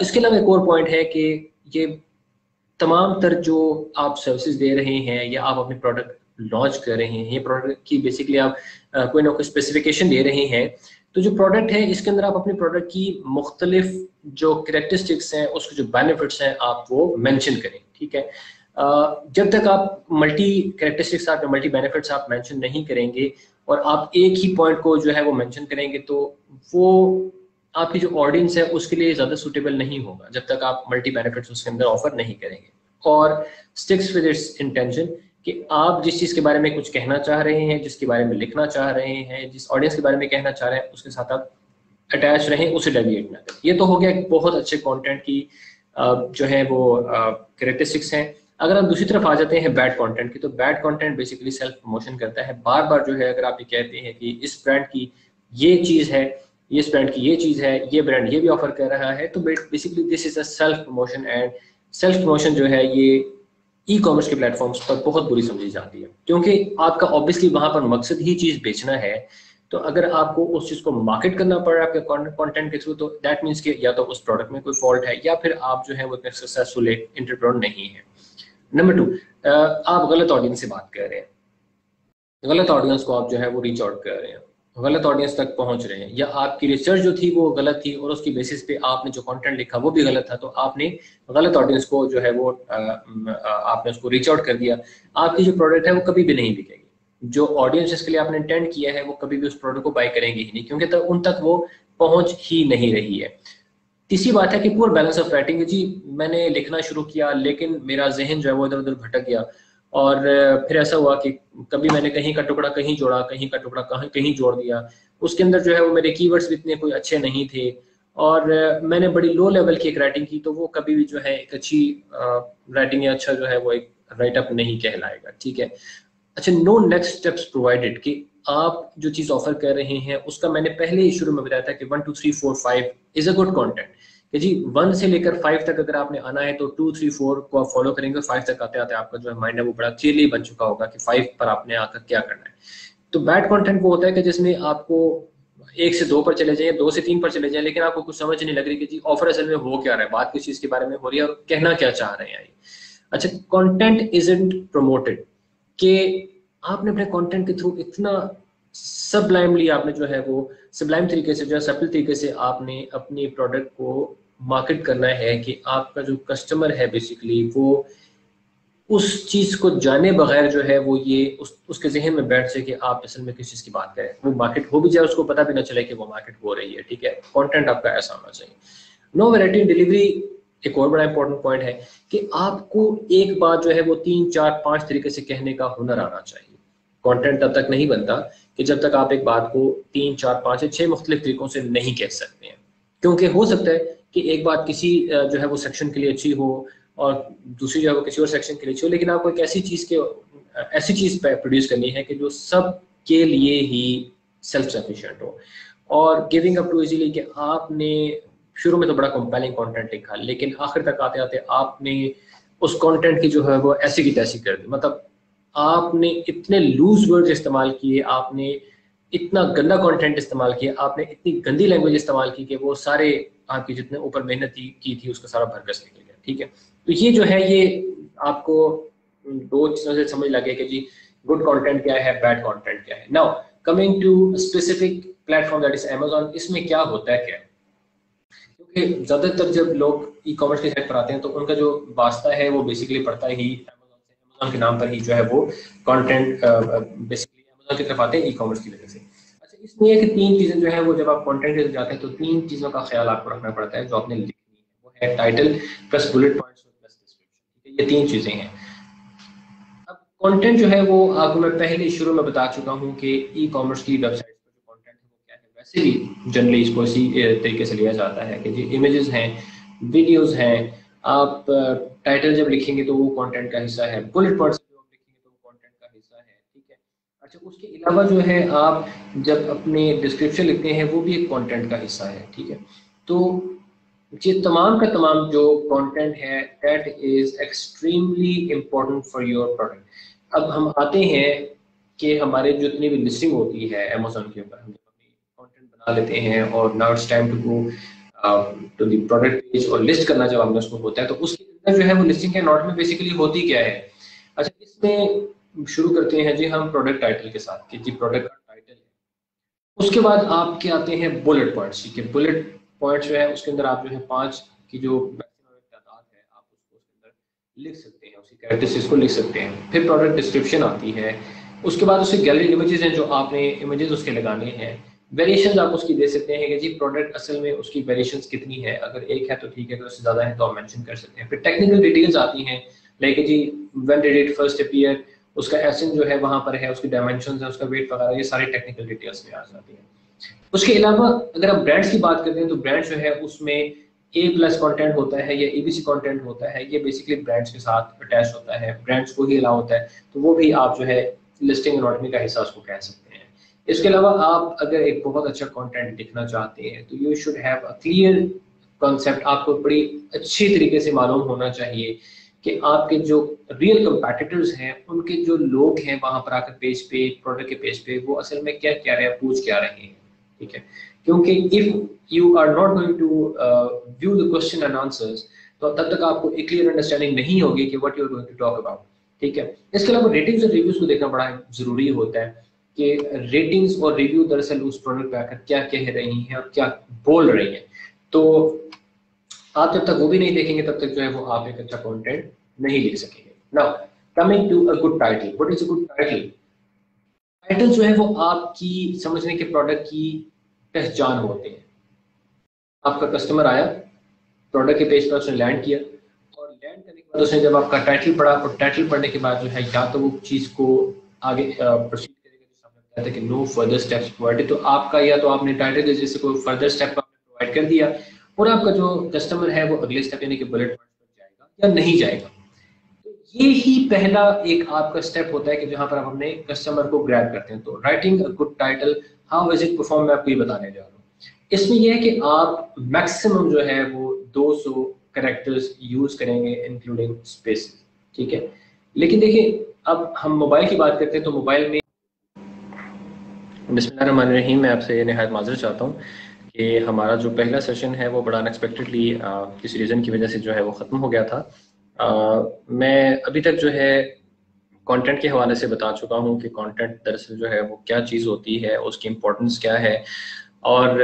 इसके अलावा एक और पॉइंट है कि ये तमाम तर जो आप सर्विसेज दे रहे हैं या आप अपने प्रोडक्ट लॉन्च कर रहे हैं, ये प्रोडक्ट की बेसिकली आप कोई ना कोई स्पेसिफिकेशन दे रहे हैं, तो जो प्रोडक्ट है इसके अंदर आप अपने प्रोडक्ट की मुख्तलिफ जो कैरेक्टरिस्टिक्स हैं, उसके जो बेनिफिट्स हैं आप वो मेंशन करें, ठीक है। जब तक आप मल्टी कैरेक्टरिस्टिक्स आप मल्टी बेनिफिट्स आप मेंशन नहीं करेंगे और आप एक ही पॉइंट को जो है वो मेंशन करेंगे तो वो आपकी जो ऑडियंस है उसके लिए ज़्यादा सूटेबल नहीं होगा जब तक आप मल्टी बेनिफिट्स उसके अंदर ऑफर नहीं करेंगे। और स्टिक्स विद इट्स इंटेंशन, कि आप जिस चीज़ के बारे में कुछ कहना चाह रहे हैं, जिसके बारे में लिखना चाह रहे हैं, जिस ऑडियंस के बारे में कहना चाह रहे हैं, उसके साथ आप अटैच रहें, उसे डेविएट ना करें। ये तो हो गया एक बहुत अच्छे कंटेंट की जो है वो कैरेक्टरिस्टिक्स हैं। अगर हम दूसरी तरफ आ जाते हैं बैड कंटेंट की, तो bad content basically self promotion करता है। बार बार जो है अगर आप ये कहते हैं कि इस ब्रांड की ये चीज़ है, इस ब्रांड की ये चीज़ है, ये ब्रांड ये भी ऑफर कर रहा है, तो basically this is a self promotion. And self promotion जो है ये ई कॉमर्स के प्लेटफॉर्म्स पर बहुत बुरी समझी जाती है, क्योंकि आपका ऑब्वियसली वहां पर मकसद ही चीज़ बेचना है। तो अगर आपको उस चीज़ को मार्केट करना पड़ रहा है आपके कंटेंट के थ्रू, तो दैट मीन्स कि या तो उस प्रोडक्ट में कोई फॉल्ट है, या फिर आप जो है वो इतने सक्सेसफुल एक एंटरप्रेन्योर नहीं है। नंबर 2, आप गलत ऑडियंस से बात कर रहे हैं, गलत ऑडियंस को आप जो है वो रीच आउट कर रहे हैं, गलत ऑडियंस तक पहुंच रहे हैं, या आपकी रिसर्च जो थी वो गलत थी और उसकी बेसिस पे आपने जो कंटेंट लिखा वो भी गलत था, तो आपने गलत ऑडियंस को जो है वो आपने उसको रीच आउट कर दिया। आपकी जो प्रोडक्ट है वो कभी भी नहीं बिकेगी। जो ऑडियंस जिसके लिए आपने इंटेंड किया है वो कभी भी उस प्रोडक्ट को बाय करेंगे ही नहीं, क्योंकि तो उन तक वो पहुंच ही नहीं रही है। तीसरी बात है कि पुअर बैलेंस ऑफ राइटिंग। जी मैंने लिखना शुरू किया लेकिन मेरा जहन जो है वो इधर उधर भटक गया, और फिर ऐसा हुआ कि कभी मैंने कहीं का टुकड़ा कहीं जोड़ा, कहीं का टुकड़ा कहीं जोड़ दिया। उसके अंदर जो है वो मेरे कीवर्ड्स भी इतने कोई अच्छे नहीं थे, और मैंने बड़ी लो लेवल की एक राइटिंग की, तो वो कभी भी जो है एक अच्छी राइटिंग या अच्छा जो है वो एक राइटअप नहीं कहलाएगा। ठीक है। अच्छा, नो नेक्स्ट स्टेप्स प्रोवाइडेड, कि आप जो चीज ऑफर कर रहे हैं उसका मैंने पहले ही शुरू में बताया था कि 1 2 3 4 5 इज अ गुड कंटेंट, कि जी 1 से लेकर 5 तक अगर आपने आना है तो 2 3 4 को आप फॉलो करेंगे, 5 तक आते आते आपका जो है माइंड है वो बड़ा क्लियरली बन चुका होगा कि 5 पर आपने आकर क्या करना है। तो बैड कंटेंट वो होता है कि जिसमें आपको 1 से 2 पर चले जाए, 2 से 3 पर चले जाए, लेकिन आपको कुछ समझ नहीं लग रही कि जी ऑफर असल में हो क्या रहा है, बात किस चीज के बारे में हो रही है और कहना क्या चाह रहे हैं। अच्छा, कंटेंट इजंट प्रमोटेड, कि आपने अपने कंटेंट के थ्रू इतना सबलाइमली आपने जो है वो सबलाइम तरीके से जो है सफल तरीके से आपने अपनी प्रोडक्ट को मार्केट करना है, कि आपका जो कस्टमर है बेसिकली वो उस चीज को जाने बगैर जो है वो ये उसके जहन में बैठ जाए कि आप असल में किस चीज की बात करें, वो मार्केट हो भी जाए उसको पता भी ना चले कि वो मार्केट हो रही है। ठीक है, कंटेंट आपका ऐसा होना चाहिए। नो वैरायटी इन डिलीवरी, एक और बड़ा इंपॉर्टेंट पॉइंट है कि आपको एक बात जो है वो 3 4 5 तरीके से कहने का हुनर आना चाहिए। कंटेंट तब तक नहीं बनता कि जब तक आप एक बात को 3 4 5 या 6 मुख्तलिफ तरीकों से नहीं कह सकते हैं, क्योंकि हो सकता है कि एक बात किसी जो है वो सेक्शन के लिए अच्छी हो और दूसरी जो है वो किसी और सेक्शन के लिए अच्छी हो, लेकिन आपको एक ऐसी चीज प्रोड्यूस करनी है कि जो सब के लिए ही सेल्फ सफिशिएंट हो। और गिविंग अप टू इजीली, कि आपने शुरू में तो बड़ा कंपेलिंग कंटेंट लिखा, लेकिन आखिर तक आते आते आपने उस कंटेंट की जो है वो ऐसी की तैसी कर दी। मतलब आपने इतने लूज वर्ड्स इस्तेमाल किए, आपने इतना गंदा कंटेंट इस्तेमाल किया, आपने इतनी गंदी लैंग्वेज इस्तेमाल की कि वो सारे आपकी जितने ऊपर मेहनत की थी उसका सारा भरकस निकल गया। ठीक है, तो ये जो है ये आपको 2 चीजों से समझ लगे कि जी गुड कंटेंट क्या है, बैड कंटेंट क्या है। Now coming to specific platform that is Amazon, इसमें क्या होता है क्या, क्योंकि ज्यादातर जब लोग ई कॉमर्स की साइट पर आते हैं तो उनका जो वास्ता है वो बेसिकली पड़ता ही Amazon से, Amazon के नाम पर ही जो है वो कंटेंट बेसिकली Amazon की तरफ आते हैं ई कॉमर्स की वजह से। अच्छा, इसमें है कि 3 चीजें जो है वो जब आप कंटेंट के जाते हैं तो 3 चीजों का ख्याल आपको रखना पड़ता है जो आपने लिखनी है, वो है title plus bullet points plus description. ये 3 चीजें हैं। अब कंटेंट जो है वो आपको मैं पहले शुरू में बता चुका हूँ कि ई कॉमर्स की वेबसाइट पर जो कंटेंट है वो क्या है। वैसे भी जनरली इसको इसी तरीके से लिया जाता है कि जी इमेजेस हैं, वीडियोस हैं, आप टाइटल जब लिखेंगे तो वो कंटेंट का हिस्सा है, बुलेट पॉइंट्स जब आप लिखेंगे तो वो कंटेंट का हिस्सा है। ठीक है। अच्छा, उसके अलावा जो है आप जब अपने डिस्क्रिप्शन लिखते हैं वो भी एक कंटेंट का हिस्सा है। ठीक है, तो ये तमाम का तमाम जो कंटेंट है that is extremely important for your product. अब हम आते हैं कि हमारे जो इतनी भी लिस्टिंग होती है Amazon के ऊपर, हम जब अपनी कंटेंट बना लेते हैं और now it's time to go to the product page और लिस्ट करना जब हमने उसको होता है, तो उसके अंदर जो है वो लिस्टिंग के नोट में बेसिकली होती क्या है। अच्छा, इसमें शुरू करते हैं जी हम प्रोडक्ट टाइटल के साथ कि जी प्रोडक्ट का टाइटल है। उसके बाद आपके आते हैं बुलेट पॉइंट्स। ठीक है, बुलेट पॉइंट्स जो है उसके अंदर आप जो है 5 की जो तादाद है आप उसको उसके अंदर लिख सकते हैं, उसकी कैरेक्टरिस्टिक्स को लिख सकते हैं। फिर प्रोडक्ट डिस्क्रिप्शन आती है, उसके बाद उसकी गैलरी इमेजेस हैं जो आपने इमेजेस उसके लगाने हैं, वेरिएशंस आप उसकी दे सकते हैं कि जी प्रोडक्ट असल में उसकी वेरिएशंस कितनी है, अगर एक है तो ठीक है, अगर उससे ज़्यादा है तो आप मेंशन कर सकते हैं। फिर टेक्निकल डिटेल्स आती हैं, लाइक जी when did it first appear, उसका एसेंस जो है वहाँ पर है, उसकी डायमेंशंस है, उसका वेट वगैरह, ये सारी टेक्निकल डिटेल्स में आ जाती हैं। उसके अलावा अगर हम ब्रांड्स की बात करते हैं तो ब्रांड जो है उसमें ए प्लस कॉन्टेंट होता है या एबीसी कॉन्टेंट होता है, ये बेसिकली ब्रांड्स के साथ अटैच होता है, ब्रांड्स को ही अलाउ होता है, तो वो भी आप जो है लिस्टिंग एनाटॉमी का हिस्सा उसको कह सकते हैं। इसके अलावा आप अगर एक बहुत अच्छा कंटेंट लिखना चाहते हैं तो you should have a clear concept, आपको बड़ी अच्छी तरीके से मालूम होना चाहिए कि आपके जो रियल कंपेटिटर्स हैं उनके जो लोग हैं वहां पर आकर पेज पे, प्रोडक्ट के पेज पे, वो असल में क्या क्या रहे हैं, पूछ क्या रहे हैं, ठीक है। क्योंकि if you are not going to view the question and answers, तो तब तक आपको एक क्लियर अंडरस्टैंडिंग नहीं होगी कि what you are going to talk about, ठीक है। इसके अलावा रेटिंग्स और रिव्यूज को देखना बड़ा जरूरी होता है कि रेटिंग्स और रिव्यू दरअसल उस प्रोडक्ट पे आकर क्या कह रही हैं और क्या बोल रही हैं। तो आप जब तक वो भी नहीं देखेंगे तब तक जो है वो आप एक अच्छा कंटेंट नहीं लिख सकेंगे। Now coming to a good title, what is a good title? Title जो है वो आपकी समझने के प्रोडक्ट की पहचान होते हैं। आपका कस्टमर आया, प्रोडक्ट के पेज पर उसने लैंड किया, और लैंड करने के बाद उसने जब आपका टाइटल पढ़ा, और टाइटल पढ़ने के बाद जो है या तो वो चीज को आगे प्रोसीड करेगा, जैसे आपने बताया था कि नो फर्दर स्टेप्स प्रोवाइडेड, तो आपका या तो आपने टाइटल के जैसे कोई फर्दर स्टेप आपने प्रोवाइड कर दिया, और आपका जो कस्टमर है वो अगले स्टेप यानी कि बुलेट पॉइंट पर जाएगा या नहीं जाएगा। तो ये ही पहला एक आपका स्टेप होता है कि जहां पर आप अपने कस्टमर को ग्रैब करते हैं। तो writing a good title, how is it perform, मैं आपको ये बताने जा रहा हूँ। इसमें यह है कि आप मैक्सिमम जो है वो 200 कैरेक्टर्स यूज करेंगे इंक्लूडिंग स्पेस, ठीक है। लेकिन देखिए अब हम मोबाइल की बात करते हैं तो मोबाइल में, बिस्मिल्लाहिर्रहमानिर्रहीम, मैं आपसे निहायत माजरत चाहता हूँ कि हमारा जो पहला सेशन है वो बड़ा अनएक्सपेक्टेडली किसी रीज़न की वजह से जो है वो ख़त्म हो गया था। मैं अभी तक जो है कंटेंट के हवाले से बता चुका हूँ कि कंटेंट दरअसल जो है वो क्या चीज़ होती है, उसकी इम्पोर्टेंस क्या है, और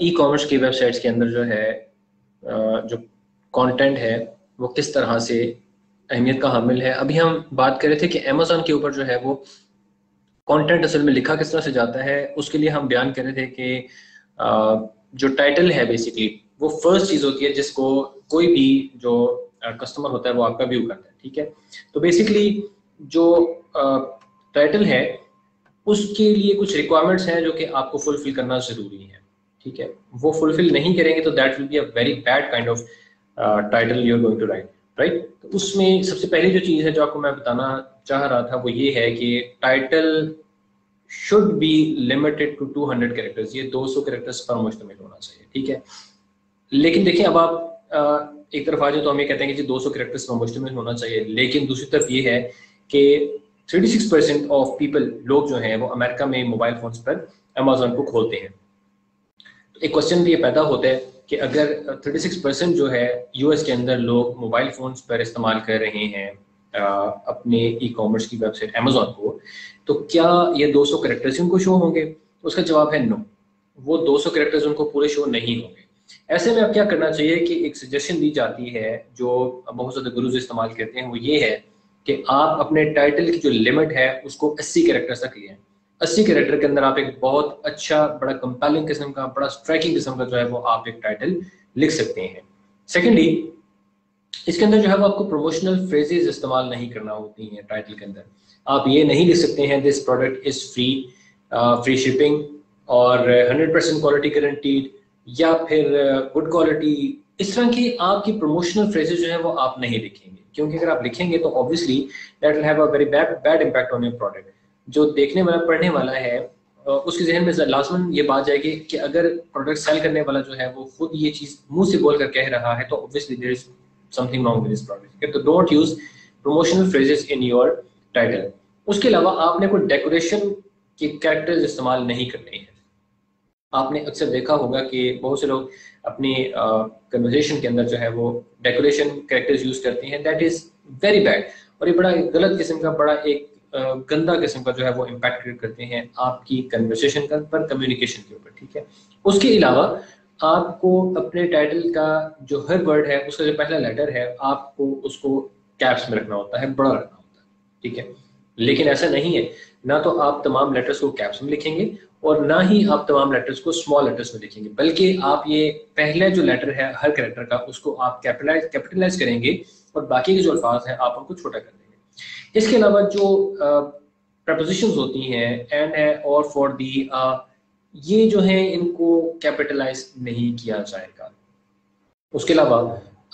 ई कॉमर्स की वेबसाइट्स के अंदर जो है जो कंटेंट है वो किस तरह से अहमियत का हामिल है। अभी हम बात कर रहे थे कि अमेज़न के ऊपर जो है वो कंटेंट असल में लिखा किस तरह से जाता है, उसके लिए हम बयान कर रहे थे कि जो टाइटल है बेसिकली वो फर्स्ट चीज़ होती है जिसको कोई भी जो कस्टमर होता है वो आपका व्यू करता है, ठीक है। तो बेसिकली जो टाइटल है उसके लिए कुछ रिक्वायरमेंट्स हैं जो कि आपको फुलफिल करना जरूरी है, ठीक है। वो फुलफिल नहीं करेंगे तो that will be a very bad kind of title you are going to write, right. तो उसमें सबसे पहली जो चीज़ है जो आपको मैं बताना चाह रहा था वो ये है कि title should be limited to 200 characters, ये 200 कैरेक्टर्स पर मुश्तमिल होना चाहिए, ठीक है। लेकिन देखिए अब आप एक तरफ आ जाए तो हम ये कहते हैं कि जी 200 कैरेक्टर्स पर मुश्तमिल होना चाहिए, लेकिन दूसरी तरफ ये है कि 36% ऑफ पीपल, लोग जो हैं वो अमेरिका में मोबाइल फोन्स पर अमेजोन को खोलते हैं। तो एक क्वेश्चन भी ये पैदा होता है कि अगर 36% जो है यूएस के अंदर लोग मोबाइल फोन्स पर इस्तेमाल कर रहे हैं अपने ई कॉमर्स की वेबसाइट अमेजोन को, तो क्या ये 200 कैरेक्टर्स उनको शो होंगे? उसका जवाब है नो, वो 200 कैरेक्टर्स उनको पूरे शो नहीं होंगे। ऐसे में अब क्या करना चाहिए कि एक सजेशन दी जाती है जो बहुत ज़्यादा गुरुज इस्तेमाल करते हैं, वो ये है कि आप अपने टाइटल की जो लिमिट है उसको 80 कैरेक्टर्स तक लें। 80 कैरेक्टर के अंदर आप एक बहुत अच्छा, बड़ा कंपेलिंग किस्म का, बड़ा स्ट्राइकिंग किस्म का जो है वो आप एक टाइटल लिख सकते हैं। सेकेंडली, इसके अंदर जो है वो आपको प्रोमोशनल फ्रेजेस इस्तेमाल नहीं करना होती हैं टाइटल के अंदर। आप ये नहीं लिख सकते हैं this product is free, free shipping, और 100% क्वालिटी गारंटीड, या फिर गुड क्वालिटी। इस तरह की आपकी प्रमोशनल फ्रेजेस जो है वो आप नहीं लिखेंगे, क्योंकि अगर आप लिखेंगे तो obviously that will have a very bad impact on your product. जो देखने वाला, पढ़ने वाला है, उसके जहन में लाजमन ये बात जाएगी कि अगर प्रोडक्ट सेल करने वाला जो है वो खुद ये चीज मुंह से बोलकर कह रहा है तो obviously there is something wrong with this product. तो don't use promotional phrases in your title. उसके अलावा आपने कोई डेकोरेशन के कैरेक्टर्स इस्तेमाल नहीं करने हैं। आपने अक्सर देखा होगा कि बहुत से लोग अपनी कन्वर्सेशन के अंदर जो है वो डेकोरेशन कैरेक्टर्स यूज करते हैं, दैट इज वेरी बैड, और ये बड़ा गलत किस्म का, बड़ा एक गंदा किस्म का जो है वो इम्पैक्ट क्रिएट करते हैं आपकी कन्वर्सेशन का पर, कम्युनिकेशन के ऊपर, ठीक है। उसके अलावा आपको अपने टाइटल का जो हर वर्ड है उसका जो पहला लेटर है आपको उसको कैप्स में रखना होता है, बड़ा रखना होता है, ठीक है। लेकिन ऐसा नहीं है, ना तो आप तमाम लेटर्स को कैप्स में लिखेंगे और ना ही आप तमाम लेटर्स को स्मॉल लेटर्स में लिखेंगे, बल्कि आप ये पहला जो लेटर है हर कैरेक्टर का उसको आप कैपिटलाइज करेंगे और बाकी के जो अल्फाज हैं आप उनको छोटा कर देंगे। इसके अलावा जो प्रपोजिशंस होती हैं एंड है और फॉर दी, ये जो है इनको कैपिटलाइज नहीं किया जाएगा। उसके अलावा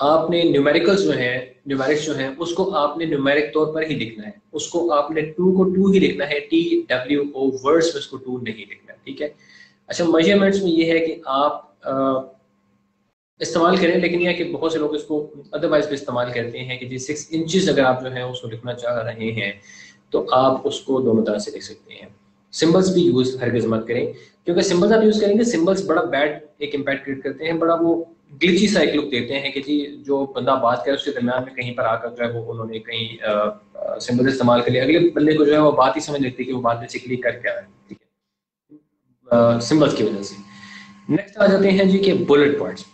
आपने न्यूमेरिकल्स जो है, न्यूमेरिक्स जो है उसको आपने न्यूमेरिक तौर पर ही लिखना है, उसको आपने 2 को 2 ही लिखना है, TWO वर्ड्स में उसको 2 नहीं लिखना है, ठीक है। अच्छा, मेजरमेंट्स में ये है कि आप इस्तेमाल करें, लेकिन यह है कि बहुत से लोग इसको अदरवाइज भी इस्तेमाल करते हैं कि जी 6 इंचेस अगर आप जो है उसको लिखना चाह रहे हैं तो आप उसको दोनों तरह से लिख सकते हैं। सिंबल्स भी यूज हरगिज मत करें, क्योंकि सिंबल्स आप यूज करेंगे, सिंबल्स बड़ा बैड एक इम्पैक्ट क्रिएट करते हैं, बड़ा वो ग्लिची सा एक लुक देते हैं कि जी जो बंदा बात करे उसके दरमियान में कहीं पर आकर जो है वो उन्होंने कहीं सिंबल इस्तेमाल कर लिया, अगले बंदे को जो है वो बात ही समझ लगती है कि वो बात बेसिकली कर क्या है, ठीक है, सिंबल्स की वजह से। नेक्स्ट आ जाते हैं जी के बुलेट पॉइंट्स।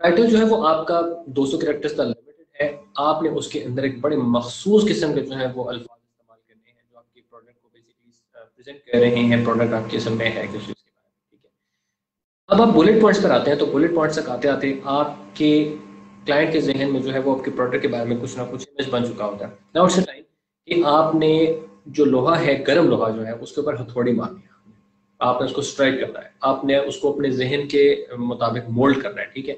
टाइटल जो है वो आपका 200 कैरेक्टर्स का लिमिटेड है, आपने उसके अंदर एक बड़े मखसूस किस्म के जो है वो अल्फाज इस्तेमाल करने हैं जो आपके प्रोडक्ट को बेसिकली प्रेजेंट कर रहे हैं, प्रोडक्ट आपके सामने है किस चीज़ के बारे में, ठीक है। अब आप बुलेट पॉइंट्स पर आते हैं, तो बुलेट पॉइंट्स तक आते आते आपके क्लाइंट के जहन में जो है वो आपके प्रोडक्ट के बारे में कुछ ना कुछ इमेज बन चुका होता है। नाउ इट्स टाइम कि आपने जो लोहा है, गर्म लोहा जो है उसके ऊपर हथौड़ी मारनी है, आपने उसको स्ट्राइक करना है, आपने उसको अपने जहन के मुताबिक मोल्ड करना है, ठीक है।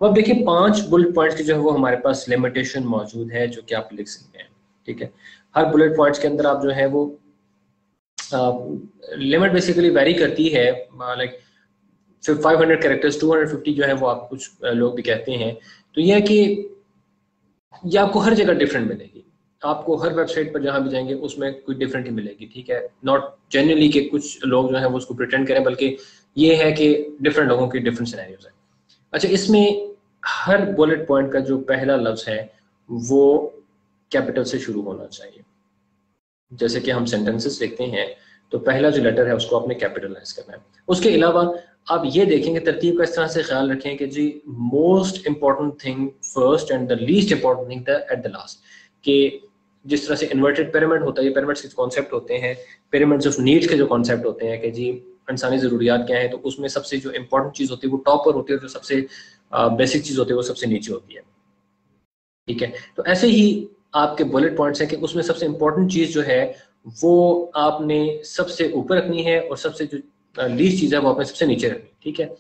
तो अब देखिए 5 बुलेट पॉइंट्स की जो है वो हमारे पास लिमिटेशन मौजूद है जो कि आप लिख सकते हैं, ठीक है। हर बुलेट पॉइंट्स के अंदर आप जो है वो लिमिट बेसिकली वेरी करती है, लाइक 500 कैरेक्टर्स 250 जो है वो आप कुछ लोग भी कहते हैं। तो यह है कि ये आपको हर जगह डिफरेंट मिलेगी, आपको हर वेबसाइट पर जहां भी जाएंगे उसमें कोई डिफरेंट ही मिलेगी, ठीक है। नॉट जेन्युइनली कि कुछ लोग जो है वो उसको प्रिटेंड करें, बल्कि ये है कि डिफरेंट लोगों के डिफरेंट सिनेरियोज हैं। अच्छा, इसमें हर बुलेट पॉइंट का जो पहला लफ्ज है वो कैपिटल से शुरू होना चाहिए। जैसे कि हम सेंटेंसेस लिखते हैं तो पहला जो लेटर है उसको आपने कैपिटलाइज करना है। उसके अलावा आप ये देखेंगे तरतीब का इस तरह से ख्याल रखें कि जी most important thing first and the least important thing at the last, कि जिस तरह से इन्वर्टेड पिरामिड होता है, ये पिरामिड्स के कॉन्सेप्ट होते हैं, पिरामिड्स ऑफ नीड्स के जो कॉन्सेप्ट होते हैं कि जी इंसानी ज़रूरियात क्या है, तो उसमें सबसे जो इंपॉर्टेंट चीज़ होती है वो टॉप पर होती है, जो सबसे बेसिक चीज़ होती है वो सबसे नीचे होती है, ठीक है। तो ऐसे ही आपके बुलेट पॉइंट्स हैं कि उसमें सबसे इंपॉर्टेंट चीज़ जो है वो आपने सबसे ऊपर रखनी है और सबसे जो लीस्ट चीज़ है वो आपने सबसे नीचे रखनी है, ठीक है।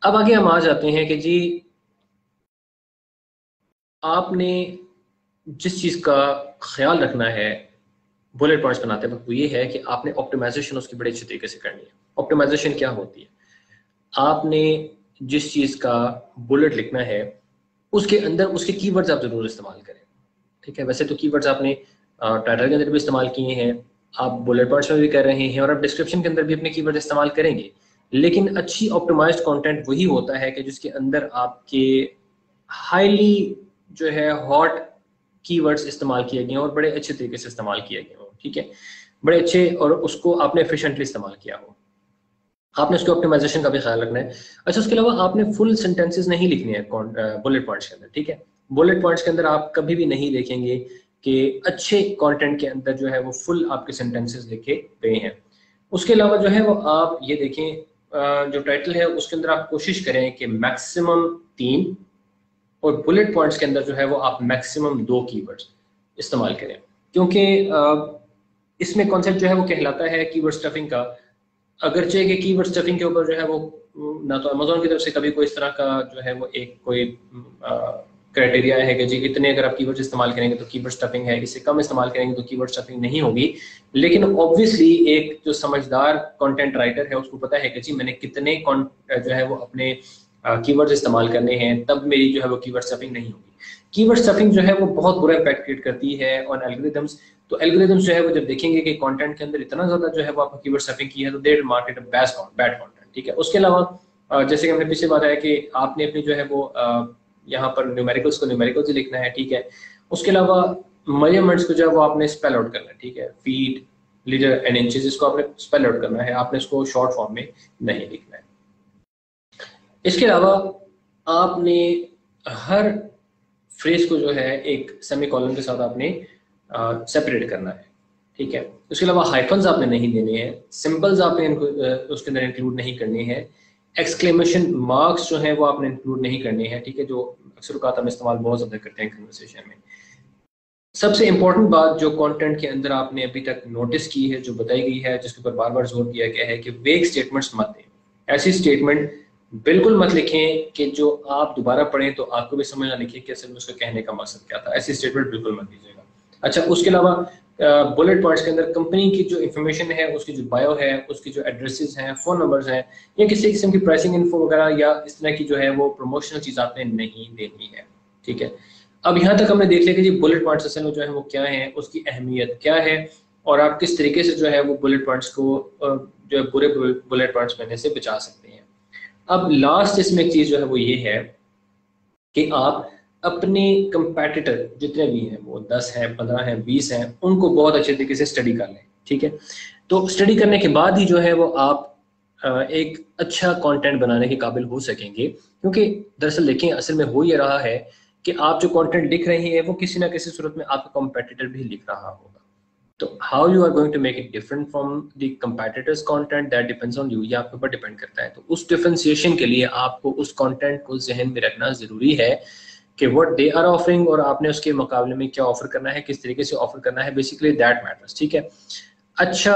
अब आगे हम आ जाते हैं कि जी आपने जिस चीज़ का ख्याल रखना है बुलेट पॉइंट्स बनाते वक्त वो ये है कि आपने ऑप्टिमाइजेशन उसकी बड़े अच्छे तरीके से करनी है। ऑप्टिमाइजेशन क्या होती है? आपने जिस चीज़ का बुलेट लिखना है उसके अंदर उसके कीवर्ड्स आप जरूर इस्तेमाल करें, ठीक है। वैसे तो कीवर्ड्स आपने टाइटल के अंदर भी इस्तेमाल किए हैं, आप बुलेट पॉइंट्स में भी कर रहे हैं और आप डिस्क्रिप्शन के अंदर भी अपने कीवर्ड इस्तेमाल करेंगे, लेकिन अच्छी ऑप्टिमाइज्ड कंटेंट वही होता है कि जिसके अंदर आपके हाईली जो है हॉट कीवर्ड्स इस्तेमाल किए गए और बड़े अच्छे तरीके से इस्तेमाल किए गए हो, ठीक है, बड़े अच्छे, और उसको आपने एफिशिएंटली इस्तेमाल किया हो। आपने उसके ऑप्टिमाइजेशन का भी ख्याल रखना है। अच्छा, उसके अलावा आपने फुल सेंटेंसेस नहीं लिखने हैं बुलेट पॉइंट्स के अंदर, ठीक है। बुलेट पॉइंट्स के अंदर आप कभी भी नहीं देखेंगे कि अच्छे कंटेंट के अंदर जो है वो फुल आपके सेंटेंसेस लिखे गए हैं। उसके अलावा जो है वो आप ये देखें जो टाइटल है उसके अंदर आप कोशिश करें कि मैक्सिमम 3 और बुलेट पॉइंट्स के अंदर जो है वो आप मैक्सिमम 2 कीवर्ड्स इस्तेमाल करें, क्योंकि इसमें कॉन्सेप्ट जो है वो कहलाता है कीवर्ड स्टफिंग का। अगरचे कि कीवर्ड स्टफिंग के ऊपर जो है वो ना तो अमेज़न की तरफ से कभी कोई इस तरह का जो है वो एक कोई क्राइटेरिया है कि जी इतने अगर आप कीवर्ड्स इस्तेमाल करेंगे तो कीवर्ड स्टफिंग है, इससे कम इस्तेमाल करेंगे तो कीवर्ड स्टफिंग नहीं होगी। लेकिन ऑब्वियसली एक जो समझदार कंटेंट राइटर है उसको पता है कि जी मैंने कितने जो है वो अपने कीवर्ड्स इस्तेमाल करने हैं, तब मेरी जो है वो कीवर्ड स्टफिंग नहीं होगी। कीवर्ड स्टफिंग जो है वो बहुत बुरा इम्पैक्ट क्रिएट करती है ऑन एल्गोरिथम्स। तो एल्गोरिथम्स जो है वो जब देखेंगे कि कंटेंट के अंदर इतना ज्यादा जो है वो आपको कीवर्ड स्टफिंग की है तो दे मार्क इट बैड कंटेंट, ठीक है। उसके अलावा जैसे कि हमने पीछे बात आया कि आपने अपनी जो है वो यहाँ पर न्यूमेरिकल्स को न्यूमेरिकल्स ही लिखना है, ठीक है। उसके अलावा मेजरमेंट्स को जो है वो आपने स्पेल आउट करना है, ठीक है। फीट, लीटर एंड इंचेस, इसको आपने स्पेल आउट करना है, आपने इसको शॉर्ट फॉर्म में नहीं लिखना है। इसके अलावा आपने हर फ्रेज को जो है एक सेमी कॉलन के साथ आपने सेपरेट करना है। ठीक है। उसके अलावा हाइफन्स आपने नहीं देने हैं, सिंबल्स आपने उसके अंदर इंक्लूड नहीं करने हैं, एक्सक्लेमेशन मार्क्स जो है वो आपने इंक्लूड नहीं करने हैं, ठीक है, जो अक्सर औक़ात हम इस्तेमाल बहुत ज़्यादा करते हैं कन्वर्सेशन में। सबसे इंपॉर्टेंट बात जो कंटेंट के अंदर आपने अभी तक नोटिस की है, जो बताई गई है, जिसके ऊपर बार बार जोर दिया गया है कि वेग स्टेटमेंट्स मत दें। ऐसी स्टेटमेंट बिल्कुल मत लिखें कि जो आप दोबारा पढ़ें तो आपको भी समझ ना लिखिए कि असल में उसका कहने का मकसद क्या था। ऐसी स्टेटमेंट बिल्कुल मत दीजिएगा। अच्छा, उसके अलावा बुलेट पॉइंट्स के अंदर कंपनी की जो इन्फॉर्मेशन है, उसकी जो बायो है, उसकी जो एड्रेसेस हैं, फ़ोन नंबर्स हैं, या किसी किस्म की प्राइसिंग इन्फो वगैरह या इस तरह की जो है वो प्रमोशनल चीज़ आपने नहीं देनी है, ठीक है। अब यहाँ तक हमने देख लिया कि जी बुलेट पॉइंट्स असल में जो है वो क्या है, उसकी अहमियत क्या है, और आप किस तरीके से जो है वो बुलेट पॉइंट्स को जो है पूरे बुलेट पॉइंट्स बनने से बचा सकते हैं। अब लास्ट इसमें एक चीज़ जो है वो ये है कि आप अपने कंपेटिटर जितने भी हैं, वो 10 हैं, 15 हैं, 20 हैं, उनको बहुत अच्छे तरीके से स्टडी कर लें, ठीक है। तो स्टडी करने के बाद ही जो है वो आप एक अच्छा कंटेंट बनाने के काबिल हो सकेंगे, क्योंकि दरअसल देखें असल में हो ये रहा है कि आप जो कंटेंट लिख रहे हैं वो किसी ना किसी सूरत में आपका कंपेटिटर भी लिख रहा होगा। तो how you are going to make it different from the competitors content, that depends on you, ये आपके ऊपर डिपेंड करता है। तो उस डिफरेंशिएशन के लिए आपको उस कंटेंट को जहन में रखना जरूरी है कि व्हाट दे आर ऑफरिंग और आपने उसके मुकाबले में क्या ऑफर करना है, किस तरीके से ऑफर करना है, बेसिकली दैट मैटर्स, ठीक है। अच्छा,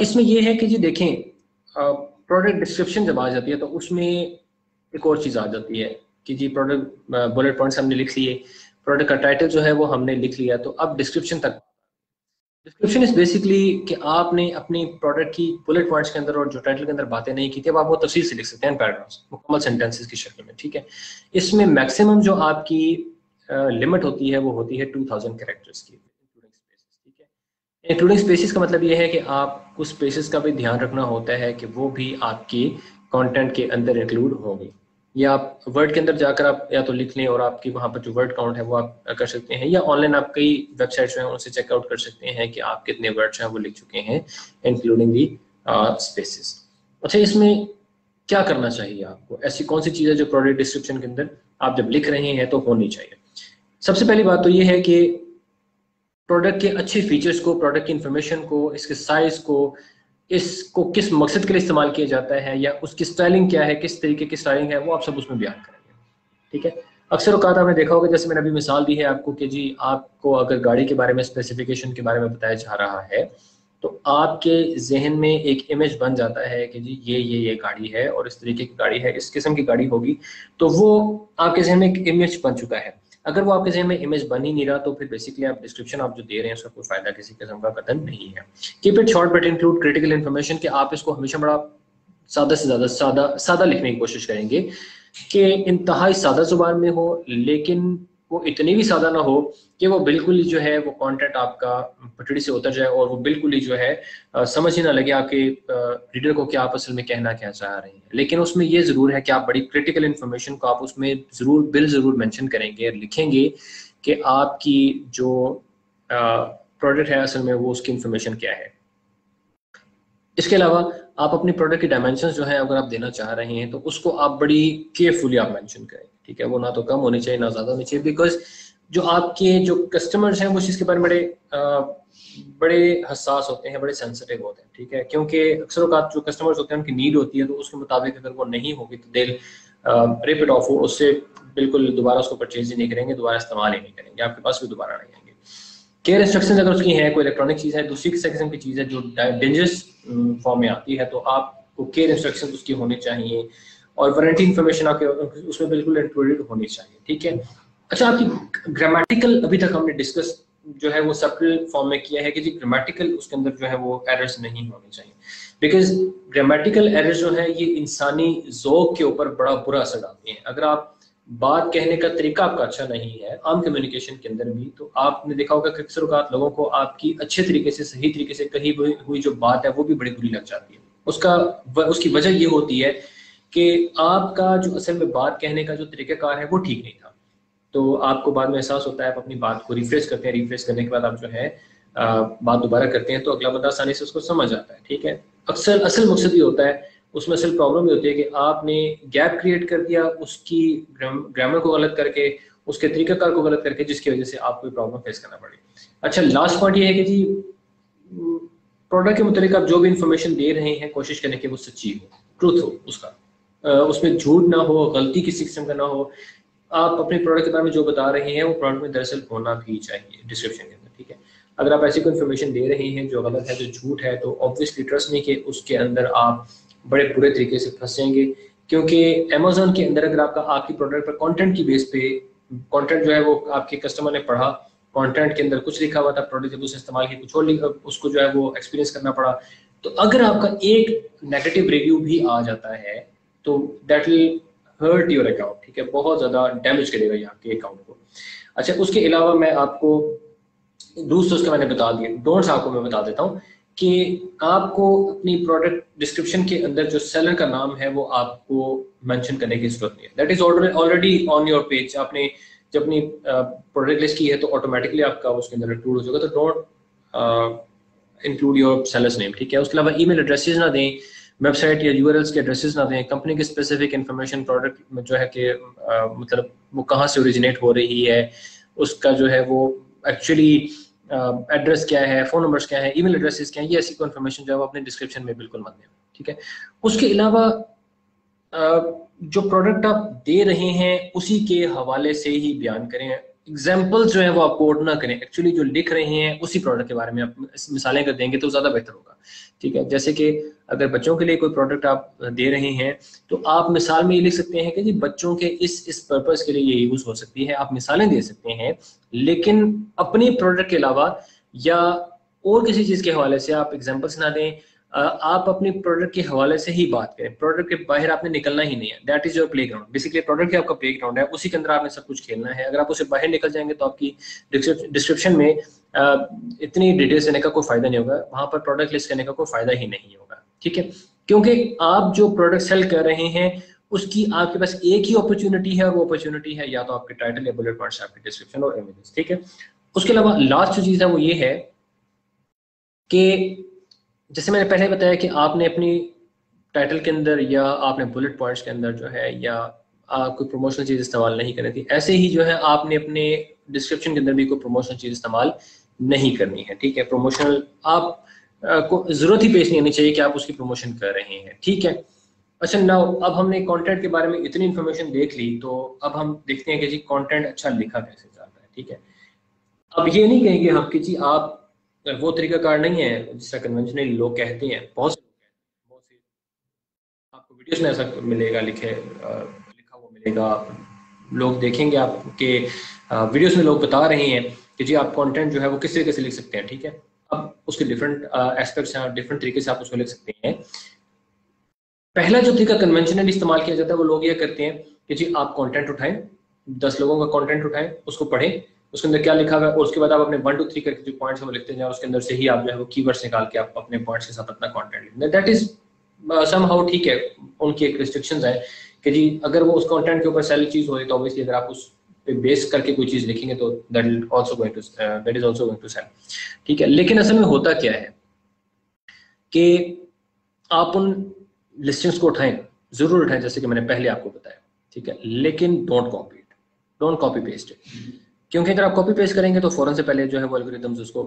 इसमें यह है कि जी देखें, प्रोडक्ट डिस्क्रिप्शन जब आ जाती है तो उसमें एक और चीज़ आ जाती है कि जी प्रोडक्ट बुलेट पॉइंट्स हमने लिख लिए, प्रोडक्ट का टाइटल जो है वो हमने लिख लिया, तो अब डिस्क्रिप्शन तक। डिस्क्रिप्शन इज बेसिकली कि आपने अपनी प्रोडक्ट की बुलेट पॉइंट्स के अंदर और जो टाइटल के अंदर बातें नहीं की थी, अब आप वो तफसील से लिख सकते हैं पैराग्राफ्स, मुकम्मल सेंटेंसेस की शक्ल में, ठीक है। इसमें मैक्सिमम जो आपकी लिमिट होती है वो होती है 2000 कैरेक्टर्स की, ठीक है। इंक्लूडिंग स्पेसिस का मतलब ये है कि आपको स्पेसिस का भी ध्यान रखना होता है कि वो भी आपकी कंटेंट के अंदर इंक्लूड होंगी, या आप वर्ड के अंदर जाकर आप या तो लिख लें और आपकी वहाँ पर जो वर्ड काउंट है वो आप कर सकते हैं, या ऑनलाइन आप कई वेबसाइट्स हैं उनसे चेकआउट कर सकते हैं कि आप कितने वर्ड्स हैं वो लिख चुके हैं इंक्लूडिंग दी स्पेसिस। अच्छा, इसमें क्या करना चाहिए आपको, ऐसी कौन सी चीज़ है जो प्रोडक्ट डिस्क्रिप्शन के अंदर आप जब लिख रहे हैं तो होनी चाहिए। सबसे पहली बात तो ये है कि प्रोडक्ट के अच्छे फीचर्स को, प्रोडक्ट की इंफॉर्मेशन को, इसके साइज को, इसको किस मकसद के लिए इस्तेमाल किया जाता है, या उसकी स्टाइलिंग क्या है, किस तरीके की स्टाइलिंग है, वो आप सब उसमें बयान करेंगे, ठीक है। अक्सर औकात आपने देखा होगा, जैसे मैंने अभी मिसाल दी है आपको कि जी आपको अगर गाड़ी के बारे में, स्पेसिफिकेशन के बारे में बताया जा रहा है, तो आपके जहन में एक इमेज बन जाता है कि जी ये गाड़ी है और इस तरीके की गाड़ी है, इस किस्म की गाड़ी होगी, तो वो आपके जहन में एक इमेज बन चुका है। अगर वो आपके जहन में इमेज बन ही नहीं रहा तो फिर बेसिकली आप डिस्क्रिप्शन आप जो दे रहे हैं उसका कोई फायदा किसी किस्म का कदम नहीं है। Keep it short but include critical information, कि आप इसको हमेशा बड़ा सादा से ज़्यादा सादा लिखने की कोशिश करेंगे कि इंतहाई सादा जुबान में हो, लेकिन वो इतनी भी सादा ना हो कि वो बिल्कुल ही जो है वो कंटेंट आपका पटड़ी से उतर जाए और वो बिल्कुल ही जो है समझ ही ना लगे आपके रीडर को कि आप असल में कहना क्या चाह रहे हैं। लेकिन उसमें ये ज़रूर है कि आप बड़ी क्रिटिकल इन्फॉर्मेशन को आप उसमें ज़रूर मेंशन करेंगे और लिखेंगे कि आपकी जो प्रोडक्ट है असल में वो उसकी इन्फॉर्मेशन क्या है। इसके अलावा आप अपनी प्रोडक्ट की डायमेंशंस जो है अगर आप देना चाह रहे हैं तो उसको आप बड़ी केयरफुली आप मेंशन करें, ठीक है। वो ना तो कम होनी चाहिए ना ज़्यादा होनी चाहिए, बिकॉज जो आपके जो कस्टमर्स हैं वो इस चीज़ के बारे में बड़े हसास होते हैं, बड़े सेंसिटिव होते हैं, ठीक है। क्योंकि अक्सर औक़ात जो कस्टमर्स होते हैं उनकी नीड होती है, तो उसके मुताबिक अगर वो नहीं होगी तो दिल रिप इट ऑफ, उससे बिल्कुल दोबारा उसको परचेज ही नहीं करेंगे, दोबारा इस्तेमाल ही नहीं करेंगे, आपके पास भी दोबारा नहीं आएंगे। केयर इंस्ट्रक्शंस अगर उसकी हैं, कोई इलेक्ट्रॉनिक चीज़ है, दूसरी किस्म की चीज़ है जो डेंजरस फॉर्म में आती है, तो आपको केयर इंस्ट्रक्शंस उसकी होनी चाहिए, और वारंटी इन्फॉर्मेशन आपके उसमें बिल्कुल इंक्लूडेड होनी चाहिए, ठीक है। अच्छा, आपकी ग्रामेटिकल अभी तक हमने डिस्कस जो है वो सब्टल फॉर्म में किया है कि जी ग्रामेटिकल उसके अंदर जो है वो एरर्स नहीं होने चाहिए, बिकॉज ग्रामेटिकल एरर्स जो है ये इंसानी ज़ौक़ के ऊपर बड़ा बुरा असर डालती हैं। अगर आप बात कहने का तरीका आपका अच्छा नहीं है आम कम्युनिकेशन के अंदर भी, तो आपने देखा होगा कि अक्सर औक़ात लोगों को आपकी अच्छे तरीके से, सही तरीके से कही हुई जो बात है वो भी बड़ी बुरी लग जाती है। उसकी वजह ये होती है कि आपका जो असल में बात कहने का जो तरीक़ाकार है वो ठीक नहीं था, तो आपको बाद में एहसास होता है, आप अपनी बात को रिफ्रेश करते हैं, रिफ्रेश करने के बाद आप जो है बात दोबारा करते हैं तो अगला बंदा आसानी से उसको समझ आता है, ठीक है। अक्सर असल मकसद ये होता है, उसमें असल प्रॉब्लम ये होती है कि आपने गैप क्रिएट कर दिया उसकी ग्रामर को गलत करके, उसके तरीक़ाकार को गलत करके, जिसकी वजह से आपको प्रॉब्लम फेस करना पड़े। अच्छा, लास्ट पॉइंट ये है कि जी प्रोडक्ट के मुतालिक आप जो भी इंफॉर्मेशन दे रहे हैं कोशिश करें कि वो सच्ची हो, ट्रूथ हो उसका, उसमें झूठ ना हो, गलती किसी किस्म का ना हो। आप अपने प्रोडक्ट के बारे में जो बता रहे हैं वो प्रोडक्ट में दरअसल होना भी चाहिए डिस्क्रिप्शन के अंदर, ठीक है। अगर आप ऐसी कोई इन्फॉर्मेशन दे रहे हैं जो गलत है, जो झूठ है, तो ऑब्वियसली ट्रस्ट नहीं कि उसके अंदर आप बड़े बुरे तरीके से फंसेंगे। क्योंकि अमेजोन के अंदर अगर आपकी प्रोडक्ट पर कंटेंट की बेस पे कंटेंट जो है वो आपके कस्टमर ने पढ़ा, कंटेंट के अंदर कुछ लिखा हुआ था, प्रोडक्ट जब उसे इस्तेमाल किया कुछ और लिखा, उसको जो है वो एक्सपीरियंस करना पड़ा। तो अगर आपका एक नेगेटिव रिव्यू भी आ जाता है तो that will hurt your account, ठीक है, बहुत ज्यादा डैमेज करेगा ये आपके अकाउंट को। अच्छा, उसके अलावा मैं आपको रूल्स तो उसके मैंने बता दिए, डोंट्स आपको मैं बता देता हूँ कि आपको अपनी प्रोडक्ट डिस्क्रिप्शन के अंदर जो सेलर का नाम है वो आपको मेंशन करने की जरूरत नहीं है। That is already on your page. आपने जब अपनी प्रोडक्ट लिस्ट की है तो ऑटोमेटिकली आपका उसके अंदर इंक्लूड हो जाएगा, तो don't include your sellers name, ठीक है। उसके अलावा ईमेल एड्रेसेस ना दें, वेबसाइट या यूआरएल्स के एड्रेसेस ना दें, कंपनी की स्पेसिफिक इन्फॉर्मेशन प्रोडक्ट में जो है कि मतलब वो कहाँ से ओरिजिनेट हो रही है, उसका जो है वो एक्चुअली एड्रेस क्या है, फोन नंबर्स क्या है, ईमेल एड्रेसेस क्या है, ये ऐसी कोई इन्फॉर्मेशन जो है वो अपने डिस्क्रिप्शन में बिल्कुल मत दें, ठीक है। उसके अलावा जो प्रोडक्ट आप दे रहे हैं उसी के हवाले से ही बयान करें। एग्जाम्पल्स जो है वो आप कोड ना करें, एक्चुअली जो लिख रहे हैं उसी प्रोडक्ट के बारे में आप मिसालें कर देंगे तो ज़्यादा बेहतर होगा, ठीक है। जैसे कि अगर बच्चों के लिए कोई प्रोडक्ट आप दे रहे हैं तो आप मिसाल में ये लिख सकते हैं कि जी बच्चों के इस पर्पस के लिए ये यूज़ हो सकती है, आप मिसालें दे सकते हैं। लेकिन अपनी प्रोडक्ट के अलावा या और किसी चीज़ के हवाले से आप एग्जाम्पल्स ना दें, आप अपनी प्रोडक्ट के हवाले से ही बात करें। प्रोडक्ट के बाहर आपने निकलना ही नहीं है, that is your playground. Basically product ही आपका प्ले ग्राउंड है, उसी के अंदर आपने सब कुछ खेलना है। अगर आप उसे बाहर निकल जाएंगे तो आपकी डिस्क्रिप्शन में इतनी डिटेल्स देने का कोई फायदा नहीं होगा, वहां पर प्रोडक्ट लिस्ट करने का कोई फायदा ही नहीं होगा, ठीक है। क्योंकि आप जो प्रोडक्ट सेल कर रहे हैं उसकी आपके पास एक ही अपॉर्चुनिटी है, और वो अपॉर्चुनिटी है या तो आपके टाइटल या बुलेट पॉइंट्स, आपके डिस्क्रिप्शन और इमेजेस, ठीक है। उसके अलावा लास्ट जो चीज है वो ये है कि जैसे मैंने पहले बताया कि आपने अपनी टाइटल के अंदर या आपने बुलेट पॉइंट्स के अंदर जो है या कोई प्रमोशनल चीज इस्तेमाल नहीं करनी थी, ऐसे ही जो है आपने अपने डिस्क्रिप्शन के अंदर भी कोई प्रमोशनल चीज इस्तेमाल नहीं करनी है, ठीक है। प्रमोशनल आप को जरूरत ही पेश नहीं आनी चाहिए कि आप उसकी प्रमोशन कर रहे हैं, ठीक है। अच्छा, नाउ अब हमने कंटेंट के बारे में इतनी इन्फॉर्मेशन देख ली, तो अब हम देखते हैं कि जी कंटेंट अच्छा लिखा कैसे जाता है, ठीक है। अब ये नहीं कहेंगे हम कि जी आप वो तरीकाकार नहीं है जिसका कन्वेंशनल लोग कहते हैं। बहुत से आपको वीडियोस में ऐसा मिलेगा, लिखा हुआ मिलेगा, लोग देखेंगे आपके वीडियोस में लोग बता रहे हैं कि जी आप कंटेंट जो है वो किस तरीके से लिख सकते हैं, ठीक है। अब उसके डिफरेंट एस्पेक्ट्स हैं, डिफरेंट तरीके से आप उसको लिख सकते हैं। पहला जो तरीका कन्वेंशनल इस्तेमाल किया जाता है वो लोग ये करते हैं कि जी आप कंटेंट उठाएं, 10 लोगों का कंटेंट उठाएं, उसको पढ़ें, उसके अंदर क्या लिखा हुआ है, और उसके बाद आप अपने 1 2 3 करके जो पॉइंट्स हैं वो लिखते जाएं, उसके अंदर से ही आप जो है वो कीवर्ड्स निकाल के आप अपने पॉइंट्स के साथ अपना कंटेंट लिखें। दैट इज समहाउ ठीक है। उनकी एक रिस्ट्रिक्शंस है कि जी अगर वो उस कंटेंट के ऊपर सेल चीज हो रही तो ऑब्वियसली अगर आप उस पे बेस करके कोई चीज लिखेंगे तो that is also going to sell, ठीक है। लेकिन असल में होता क्या है कि आप उन लिस्टिंग्स को उठाएं, जरूर उठाएं जैसे कि मैंने पहले आपको बताया, ठीक है। लेकिन don't copy it, don't copy paste it, क्योंकि अगर आप कॉपी पेस्ट करेंगे तो फौरन से पहले जो है वो एल्गोरिथम्स उसको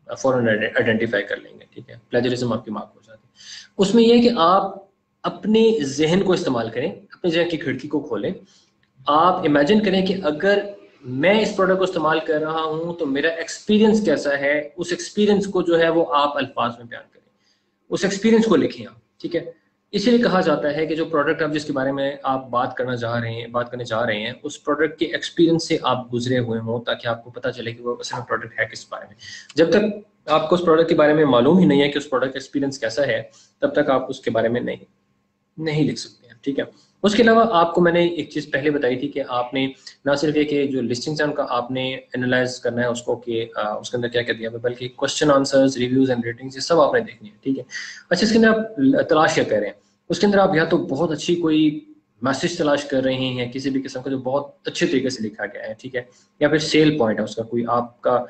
फौरन आइडेंटिफाई कर लेंगे, ठीक है। प्लेजरिज्म आपकी मार्क हो जाती है। उसमें यह है कि आप अपने जहन को इस्तेमाल करें, अपने जहन की खिड़की को खोलें। आप इमेजिन करें कि अगर मैं इस प्रोडक्ट को इस्तेमाल कर रहा हूं तो मेरा एक्सपीरियंस कैसा है, उस एक्सपीरियंस को जो है वो आप अल्फाज में बयान करें, उस एक्सपीरियंस को लिखें आप, ठीक है। इसीलिए कहा जाता है कि जो प्रोडक्ट आप जिसके बारे में आप बात करने जा रहे हैं उस प्रोडक्ट के एक्सपीरियंस से आप गुजरे हुए हों, ताकि आपको पता चले कि वो असल में प्रोडक्ट है किस बारे में। जब तक आपको उस प्रोडक्ट के बारे में मालूम ही नहीं है कि उस प्रोडक्ट का एक्सपीरियंस कैसा है, तब तक आप उसके बारे में नहीं लिख सकते हैं, ठीक है। उसके अलावा आपको मैंने एक चीज़ पहले बताई थी कि आपने ना सिर्फ ये कि जो लिस्टिंग्स हैं उनका आपने एनालाइज करना है उसको कि उसके अंदर क्या क्या दिया है, बल्कि question answers, reviews and ratings ये सब आपने देखनी है, ठीक है। अच्छा, इसके अंदर आप तलाश क्या कर रहे हैं, उसके अंदर आप या तो बहुत अच्छी कोई मैसेज तलाश कर रहे हैं किसी भी किस्म का जो बहुत अच्छे तरीके से लिखा गया है, ठीक है, या फिर सेल पॉइंट है उसका कोई आपका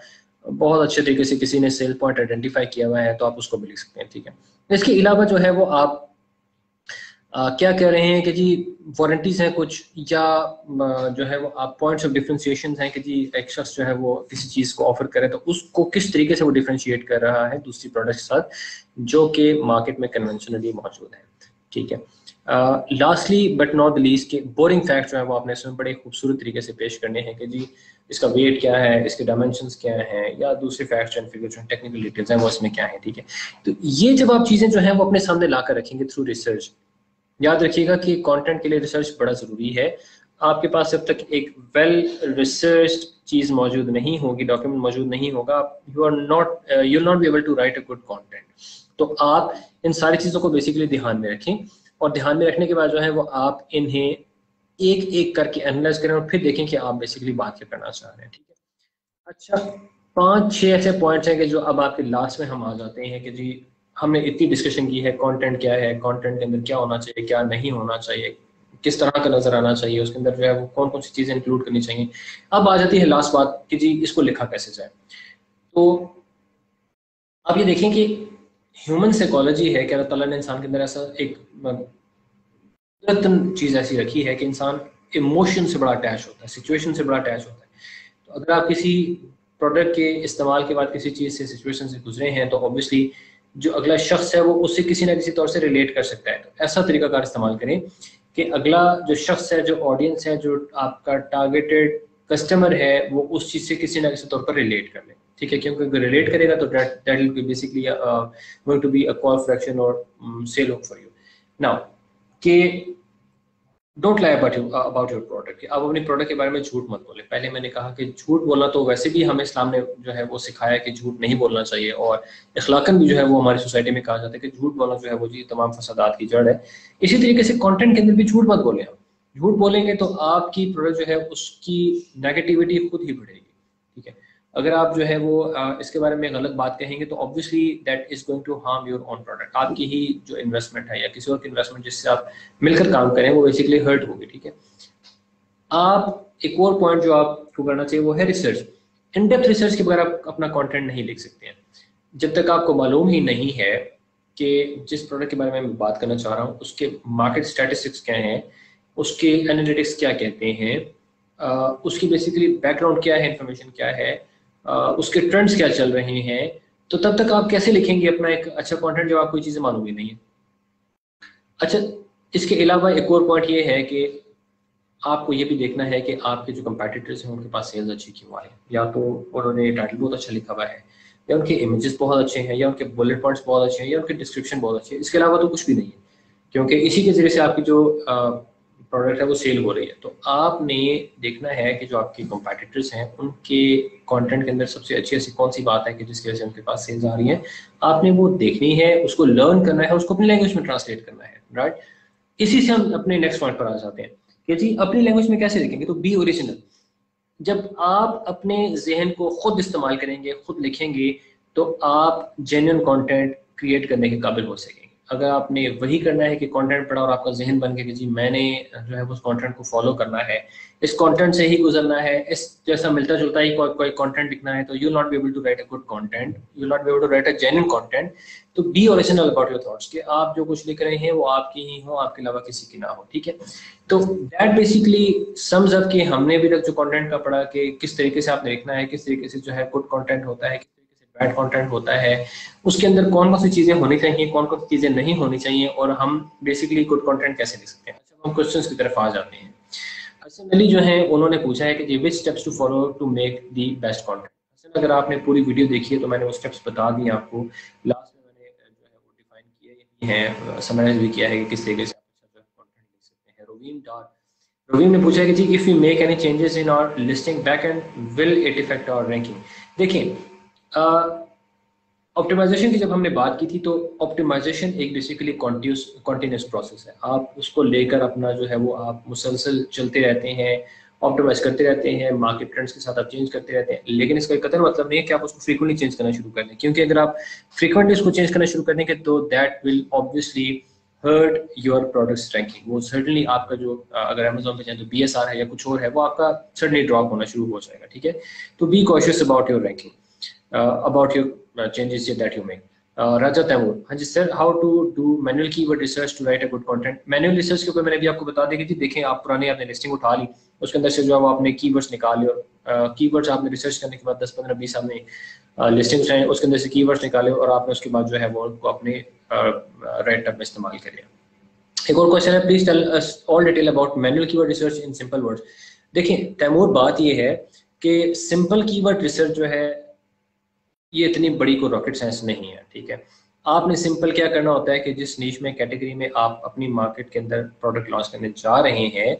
बहुत अच्छे तरीके से किसी ने सेल पॉइंट आइडेंटिफाई किया हुआ है तो आप उसको भी लिख सकते हैं, ठीक है। इसके अलावा जो है वो आप क्या कह रहे हैं कि जी वारंटीज हैं कुछ, या जो है वो आप पॉइंट्स ऑफ डिफरेंशिएशन हैं कि जी एक शख्स जो है वो किसी चीज़ को ऑफर करे तो उसको किस तरीके से वो डिफरेंशिएट कर रहा है दूसरी प्रोडक्ट के साथ जो कि मार्केट में कन्वेंशनली मौजूद है। ठीक है। Lastly but not the least के बोरिंग फैक्ट जो है वो आपने इसमें बड़े खूबसूरत तरीके से पेश करने हैं कि जी इसका वेट क्या है, इसके डायमेंशंस क्या हैं, या दूसरे फैक्ट्स एंड फिगर्स जो टेक्निकल डिटेल्स हैं वो इसमें क्या है। ठीक है। तो ये जब आप चीज़ें जो है वो अपने सामने ला कर रखेंगे थ्रू रिसर्च, याद रखिएगा कि कंटेंट के लिए रिसर्च बड़ा ज़रूरी है। आपके पास जब तक एक वेल रिसर्च चीज़ मौजूद नहीं होगी, डॉक्यूमेंट मौजूद नहीं होगा, you will not be able to write a good content. तो आप इन सारी चीज़ों को बेसिकली ध्यान में रखें, और ध्यान में रखने के बाद जो है वो आप इन्हें एक एक करके एनालाइज करें और फिर देखें कि आप बेसिकली बात क्या करना चाह रहे हैं। ठीक है। अच्छा, 5-6 ऐसे पॉइंट्स हैं कि जो अब आपके लास्ट में हम आ जाते हैं कि जी हमने इतनी डिस्कशन की है, कंटेंट क्या है, कंटेंट के अंदर क्या होना चाहिए, क्या नहीं होना चाहिए, किस तरह का नजर आना चाहिए, उसके अंदर जो है वो कौन कौन सी चीजें इंक्लूड करनी चाहिए। अब आ जाती है लास्ट बात कि जी इसको लिखा कैसे जाए। तो आप ये देखें कि ह्यूमन साइकोलॉजी है कि अल्लाह ताला ने इंसान के अंदर ऐसा एक चीज ऐसी रखी है कि इंसान इमोशन से बड़ा अटैच होता है, सिचुएशन से बड़ा अटैच होता है। तो अगर आप किसी प्रोडक्ट के इस्तेमाल के बाद किसी चीज़ से, सिचुएशन से गुजरे हैं, तो ऑब्वियसली जो अगला शख्स है वो उससे किसी ना किसी तौर से रिलेट कर सकता है। तो ऐसा तरीकाकार इस्तेमाल करें कि अगला जो शख्स है, जो ऑडियंस है, जो आपका टारगेटेड कस्टमर है, वो उस चीज़ से किसी ना किसी तौर पर रिलेट कर ले। ठीक है। क्योंकि अगर रिलेट करेगा तो that will be basically going to be a call for action और सेल फॉर यू। नाउ कि don't lie about your product. अब अपनी प्रोडक्ट के बारे में झूठ मत बोले। पहले मैंने कहा कि झूठ बोलना तो वैसे भी हमें इस्लाम ने जो है वो सिखाया कि झूठ नहीं बोलना चाहिए, और इखलाकन भी जो है वो हमारी सोसाइटी में कहा जाता है कि झूठ बोलना जो है वो जी तमाम फसादात की जड़ है। इसी तरीके से कंटेंट के अंदर भी झूठ मत बोले। आप झूठ बोलेंगे तो आपकी प्रोडक्ट जो है उसकी नेगेटिविटी खुद ही बढ़ेगी। ठीक है। अगर आप जो है वो इसके बारे में गलत बात कहेंगे तो obviously that is going to harm your own product. आपकी ही जो इन्वेस्टमेंट है या किसी और की इन्वेस्टमेंट जिससे आप मिलकर काम करें वो बेसिकली हर्ट होगी। ठीक है। आप एक और पॉइंट जो आपको करना चाहिए वो है रिसर्च। इन डेप्थ रिसर्च के बगैर आप अपना कंटेंट नहीं लिख सकते हैं। जब तक आपको मालूम ही नहीं है कि जिस प्रोडक्ट के बारे में मैं बात करना चाह रहा हूँ उसके मार्केट स्टैटिस्टिक्स क्या हैं, उसके एनालिटिक्स क्या कहते हैं, उसकी बेसिकली बैकग्राउंड क्या है, इंफॉर्मेशन क्या है, उसके ट्रेंड्स क्या चल रहे हैं, तो तब तक आप कैसे लिखेंगे अपना एक अच्छा कंटेंट जब आपको ये चीज़ें मालूम ही नहीं है। अच्छा, इसके अलावा एक और पॉइंट ये है कि आपको ये भी देखना है कि आपके जो कंपेटिटर्स हैं उनके पास सेल्स अच्छी क्यों आए। या तो उन्होंने टाइटल बहुत अच्छा लिखा हुआ है, या उनके इमेजेस बहुत अच्छे हैं, या उनके बुलेट पॉइंट्स बहुत अच्छे हैं, या उनके डिस्क्रिप्शन बहुत अच्छे हैं। इसके अलावा तो कुछ भी नहीं है, क्योंकि इसी के जरिए से आपकी जो प्रोडक्ट है वो सेल हो रही है। तो आपने देखना है कि जो आपके कंपेटिटर्स हैं उनके कंटेंट के अंदर सबसे अच्छी ऐसी कौन सी बात है कि जिसकी वजह से उनके पास सेल्स आ रही है। आपने वो देखनी है, उसको लर्न करना है, उसको अपनी लैंग्वेज में ट्रांसलेट करना है। राइट। इसी से हम अपने नेक्स्ट पॉइंट पर आ जाते हैं कि जी अपनी लैंग्वेज में कैसे लिखेंगे। तो बी ओरिजिनल। जब आप अपने जहन को खुद इस्तेमाल करेंगे, खुद लिखेंगे, तो आप जेन्युइन कंटेंट क्रिएट करने के काबिल हो सकेंगे। अगर आपने वही करना है कि कंटेंट पढ़ा और आपका जहन बन गया कि जी मैंने जो है उस कंटेंट को फॉलो करना है, इस कंटेंट से ही गुजरना है, इस जैसा मिलता जुलता ही कोई कंटेंट लिखना है, तो you not be able to write a good content, you not be able to write a genuine content. तो be original about your thoughts, कि आप जो कुछ लिख रहे हैं वो आपकी ही हो, आपके अलावा किसी की ना हो। ठीक है। तो दैट बेसिकली सम्स अप कि हमने अभी तक जो कंटेंट का पढ़ा कि किस तरीके से आपने लिखना है, किस तरीके से जो है गुड कंटेंट होता है, किस तरीके से बैड कंटेंट होता है, उसके अंदर कौन कौन सी चीजें होनी चाहिए, कौन कौन सी चीजें नहीं होनी चाहिए, और हम बेसिकली गुड कंटेंट कैसे लिख सकते हैं। अच्छा, हम क्वेश्चंस की तरफ आ जाते हैं। हसन अली जो है उन्होंने पूछा है कि which steps to follow to make the best content. Hasan, अगर आपने पूरी वीडियो देखी है तो मैंने वो स्टेप्स बता दिए आपको। लास्ट में मैंने जो है वो डिफाइन किए हैं, समराइज भी किया है कि किस तरीके से आप अच्छा कंटेंट लिख सकते हैं। रवीम ने पूछा है कि जी if you make any changes in our listing backend will it effect our ranking. देखिए, ऑप्टिमाइजेशन की जब हमने बात की थी तो ऑप्टिमाइजेशन एक बेसिकली कॉन्टिन्यूस प्रोसेस है। आप उसको लेकर अपना जो है वो आप मुसलसल चलते रहते हैं, ऑप्टिमाइज करते रहते हैं, मार्केट ट्रेंड्स के साथ आप चेंज करते रहते हैं। लेकिन इसका कतई मतलब नहीं है कि आप उसको फ्रीक्वेंटली चेंज करना शुरू कर दें, क्योंकि अगर आप फ्रीक्वेंटली उसको चेंज करना शुरू कर देंगे तो that will obviously hurt your products ranking. वो सर्टनली आपका जो अगर अमेजोन पे जाए तो BSR है या कुछ और है, वो आपका सर्टनली ड्रॉप होना शुरू हो जाएगा। ठीक है। तो be cautious about your ranking, about your changes that you make. Raja Taimur, हाँ जी sir, how to do manual keyword research to write a good content. Manual research के ऊपर मैंने भी आपको बता दिया कि देखें आप पुरानी आपने लिस्टिंग उठा ली, उसके अंदर से जो है वो आपने कीवर्ड्स निकाल लिया, कीवर्ड्स आपने रिसर्च करने के बाद 10-15-20 आपने लिस्टिंग उठाई, उसके अंदर से कीवर्ड्स निकाले और आपने उसके बाद जो है वो उनको अपने राइट अप में इस्तेमाल करिए। एक और क्वेश्चन है, please tell us all detail about manual keyword research in simple words. देखिए तैमूर, बात ये है कि सिंपल कीवर्ड रिसर्च जो है ये इतनी बड़ी कोई रॉकेट साइंस नहीं है, ठीक है। आपने सिंपल क्या करना होता है कि जिस नीश में कैटेगरी में आप अपनी मार्केट के अंदर प्रोडक्ट लॉन्च करने जा रहे हैं,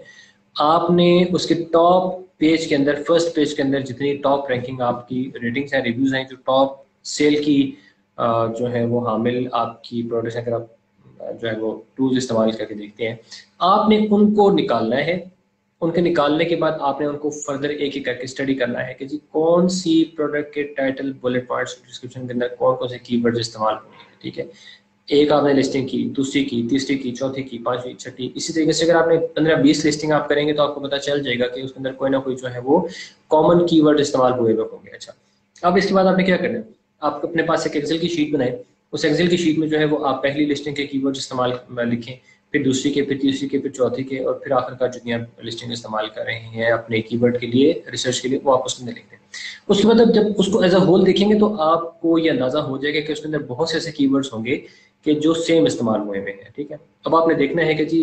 आपने उसके टॉप पेज के अंदर, फर्स्ट पेज के अंदर जितनी टॉप रैंकिंग आपकी रेटिंग्स हैं, रिव्यूज हैं, जो टॉप सेल की जो है वो हामिल आपकी प्रोडक्ट्स, अगर आप जो है वो टूल्स इस्तेमाल करके देखते हैं, आपने उनको निकालना है। उनके निकालने के बाद आपने उनको फर्दर एक एक करके स्टडी करना है कि जी कौन सी प्रोडक्ट के टाइटल, बुलेट पॉइंट्स, डिस्क्रिप्शन के अंदर कौन कौन से कीवर्ड्स इस्तेमाल होंगे, ठीक है। एक आपने लिस्टिंग की, दूसरी की, तीसरी की, चौथी की, पांचवी, छठी, इसी तरीके से अगर आपने 15-20 लिस्टिंग आप करेंगे तो आपको पता चल जाएगा कि उसके अंदर कोई ना कोई जो है वो कॉमन कीवर्ड इस्तेमाल हुए होंगे। अच्छा, अब इसके बाद आपने क्या करना है, आप अपने पास एक एक्सेल की शीट बनाए, उस एक्सेल की शीट में जो है वो आप पहली लिस्टिंग के कीवर्ड इस्तेमाल लिखें, फिर दूसरी के, फिर तीसरी के, फिर चौथी के, और फिर आखिरकार जितनी आप लिस्टिंग इस्तेमाल कर रहे हैं अपने कीवर्ड के लिए, रिसर्च के लिए, वो आप उसके अंदर लिख दें। उसके बाद जब उसको एज अ होल देखेंगे तो आपको ये अंदाजा हो जाएगा कि उसके अंदर बहुत से ऐसे कीवर्ड्स होंगे कि जो सेम इस्तेमाल हुए हैं, ठीक है। अब आपने देखना है कि जी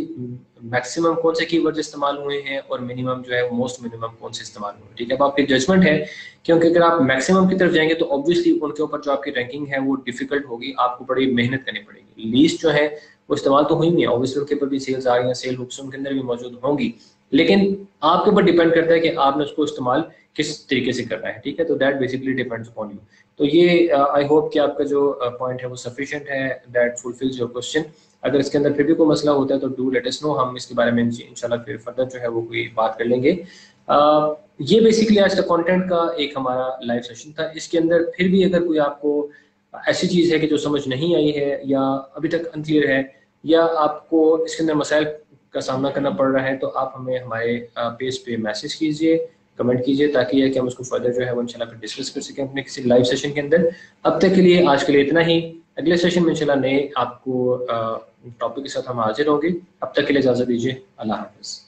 मैक्सिमम कौन से कीवर्ड्स इस्तेमाल हुए हैं और मिनिमम जो है मोस्ट मिनिमम कौन से इस्तेमाल हुए हैं, ठीक है। अब आपकी जजमेंट है, क्योंकि अगर आप मैक्सिमम की तरफ जाएंगे तो ऑब्वियसली उनके ऊपर जो आपकी रैंकिंग है वो डिफिकल्ट होगी, आपको बड़ी मेहनत करनी पड़ेगी। लीस्ट जो है वो इस्तेमाल तो हुई नहीं है, ऑब्वियसली उनके ऊपर भी सेल्स आ रही हैं, सेल हुक्स उनके अंदर भी मौजूद होंगी, लेकिन आपके ऊपर डिपेंड करता है कि आपने उसको इस्तेमाल किस तरीके से करना है, ठीक है। तो that basically depends upon you. तो ये आई होप कि आपका जो पॉइंट है वो सफिशिएंट है, दैट फुलफिल्स योर क्वेश्चन। अगर इसके अंदर फिर भी कोई मसला होता है तो डू लेट अस नो, हम इसके बारे में इंशाल्लाह फिर फर्दर जो है वो कोई बात कर लेंगे। ये बेसिकली आज का कंटेंट का एक हमारा लाइव सेशन था। इसके अंदर फिर भी अगर कोई आपको ऐसी चीज़ है कि जो समझ नहीं आई है या अभी तक अनक्लियर है या आपको इसके अंदर मसाइल का सामना करना पड़ रहा है, तो आप हमें हमारे पेज पे मैसेज कीजिए, कमेंट कीजिए, ताकि ये कि हम उसको फर्दर जो है वो इंशाल्लाह फिर डिस्कस कर सकें अपने किसी लाइव सेशन के अंदर। अब तक के लिए, आज के लिए इतना ही। अगले सेशन में इंशाल्लाह नए आपको टॉपिक के साथ हम हाजिर होंगे। अब तक के लिए इजाज़त दीजिए। अल्लाह हाफ़िज़।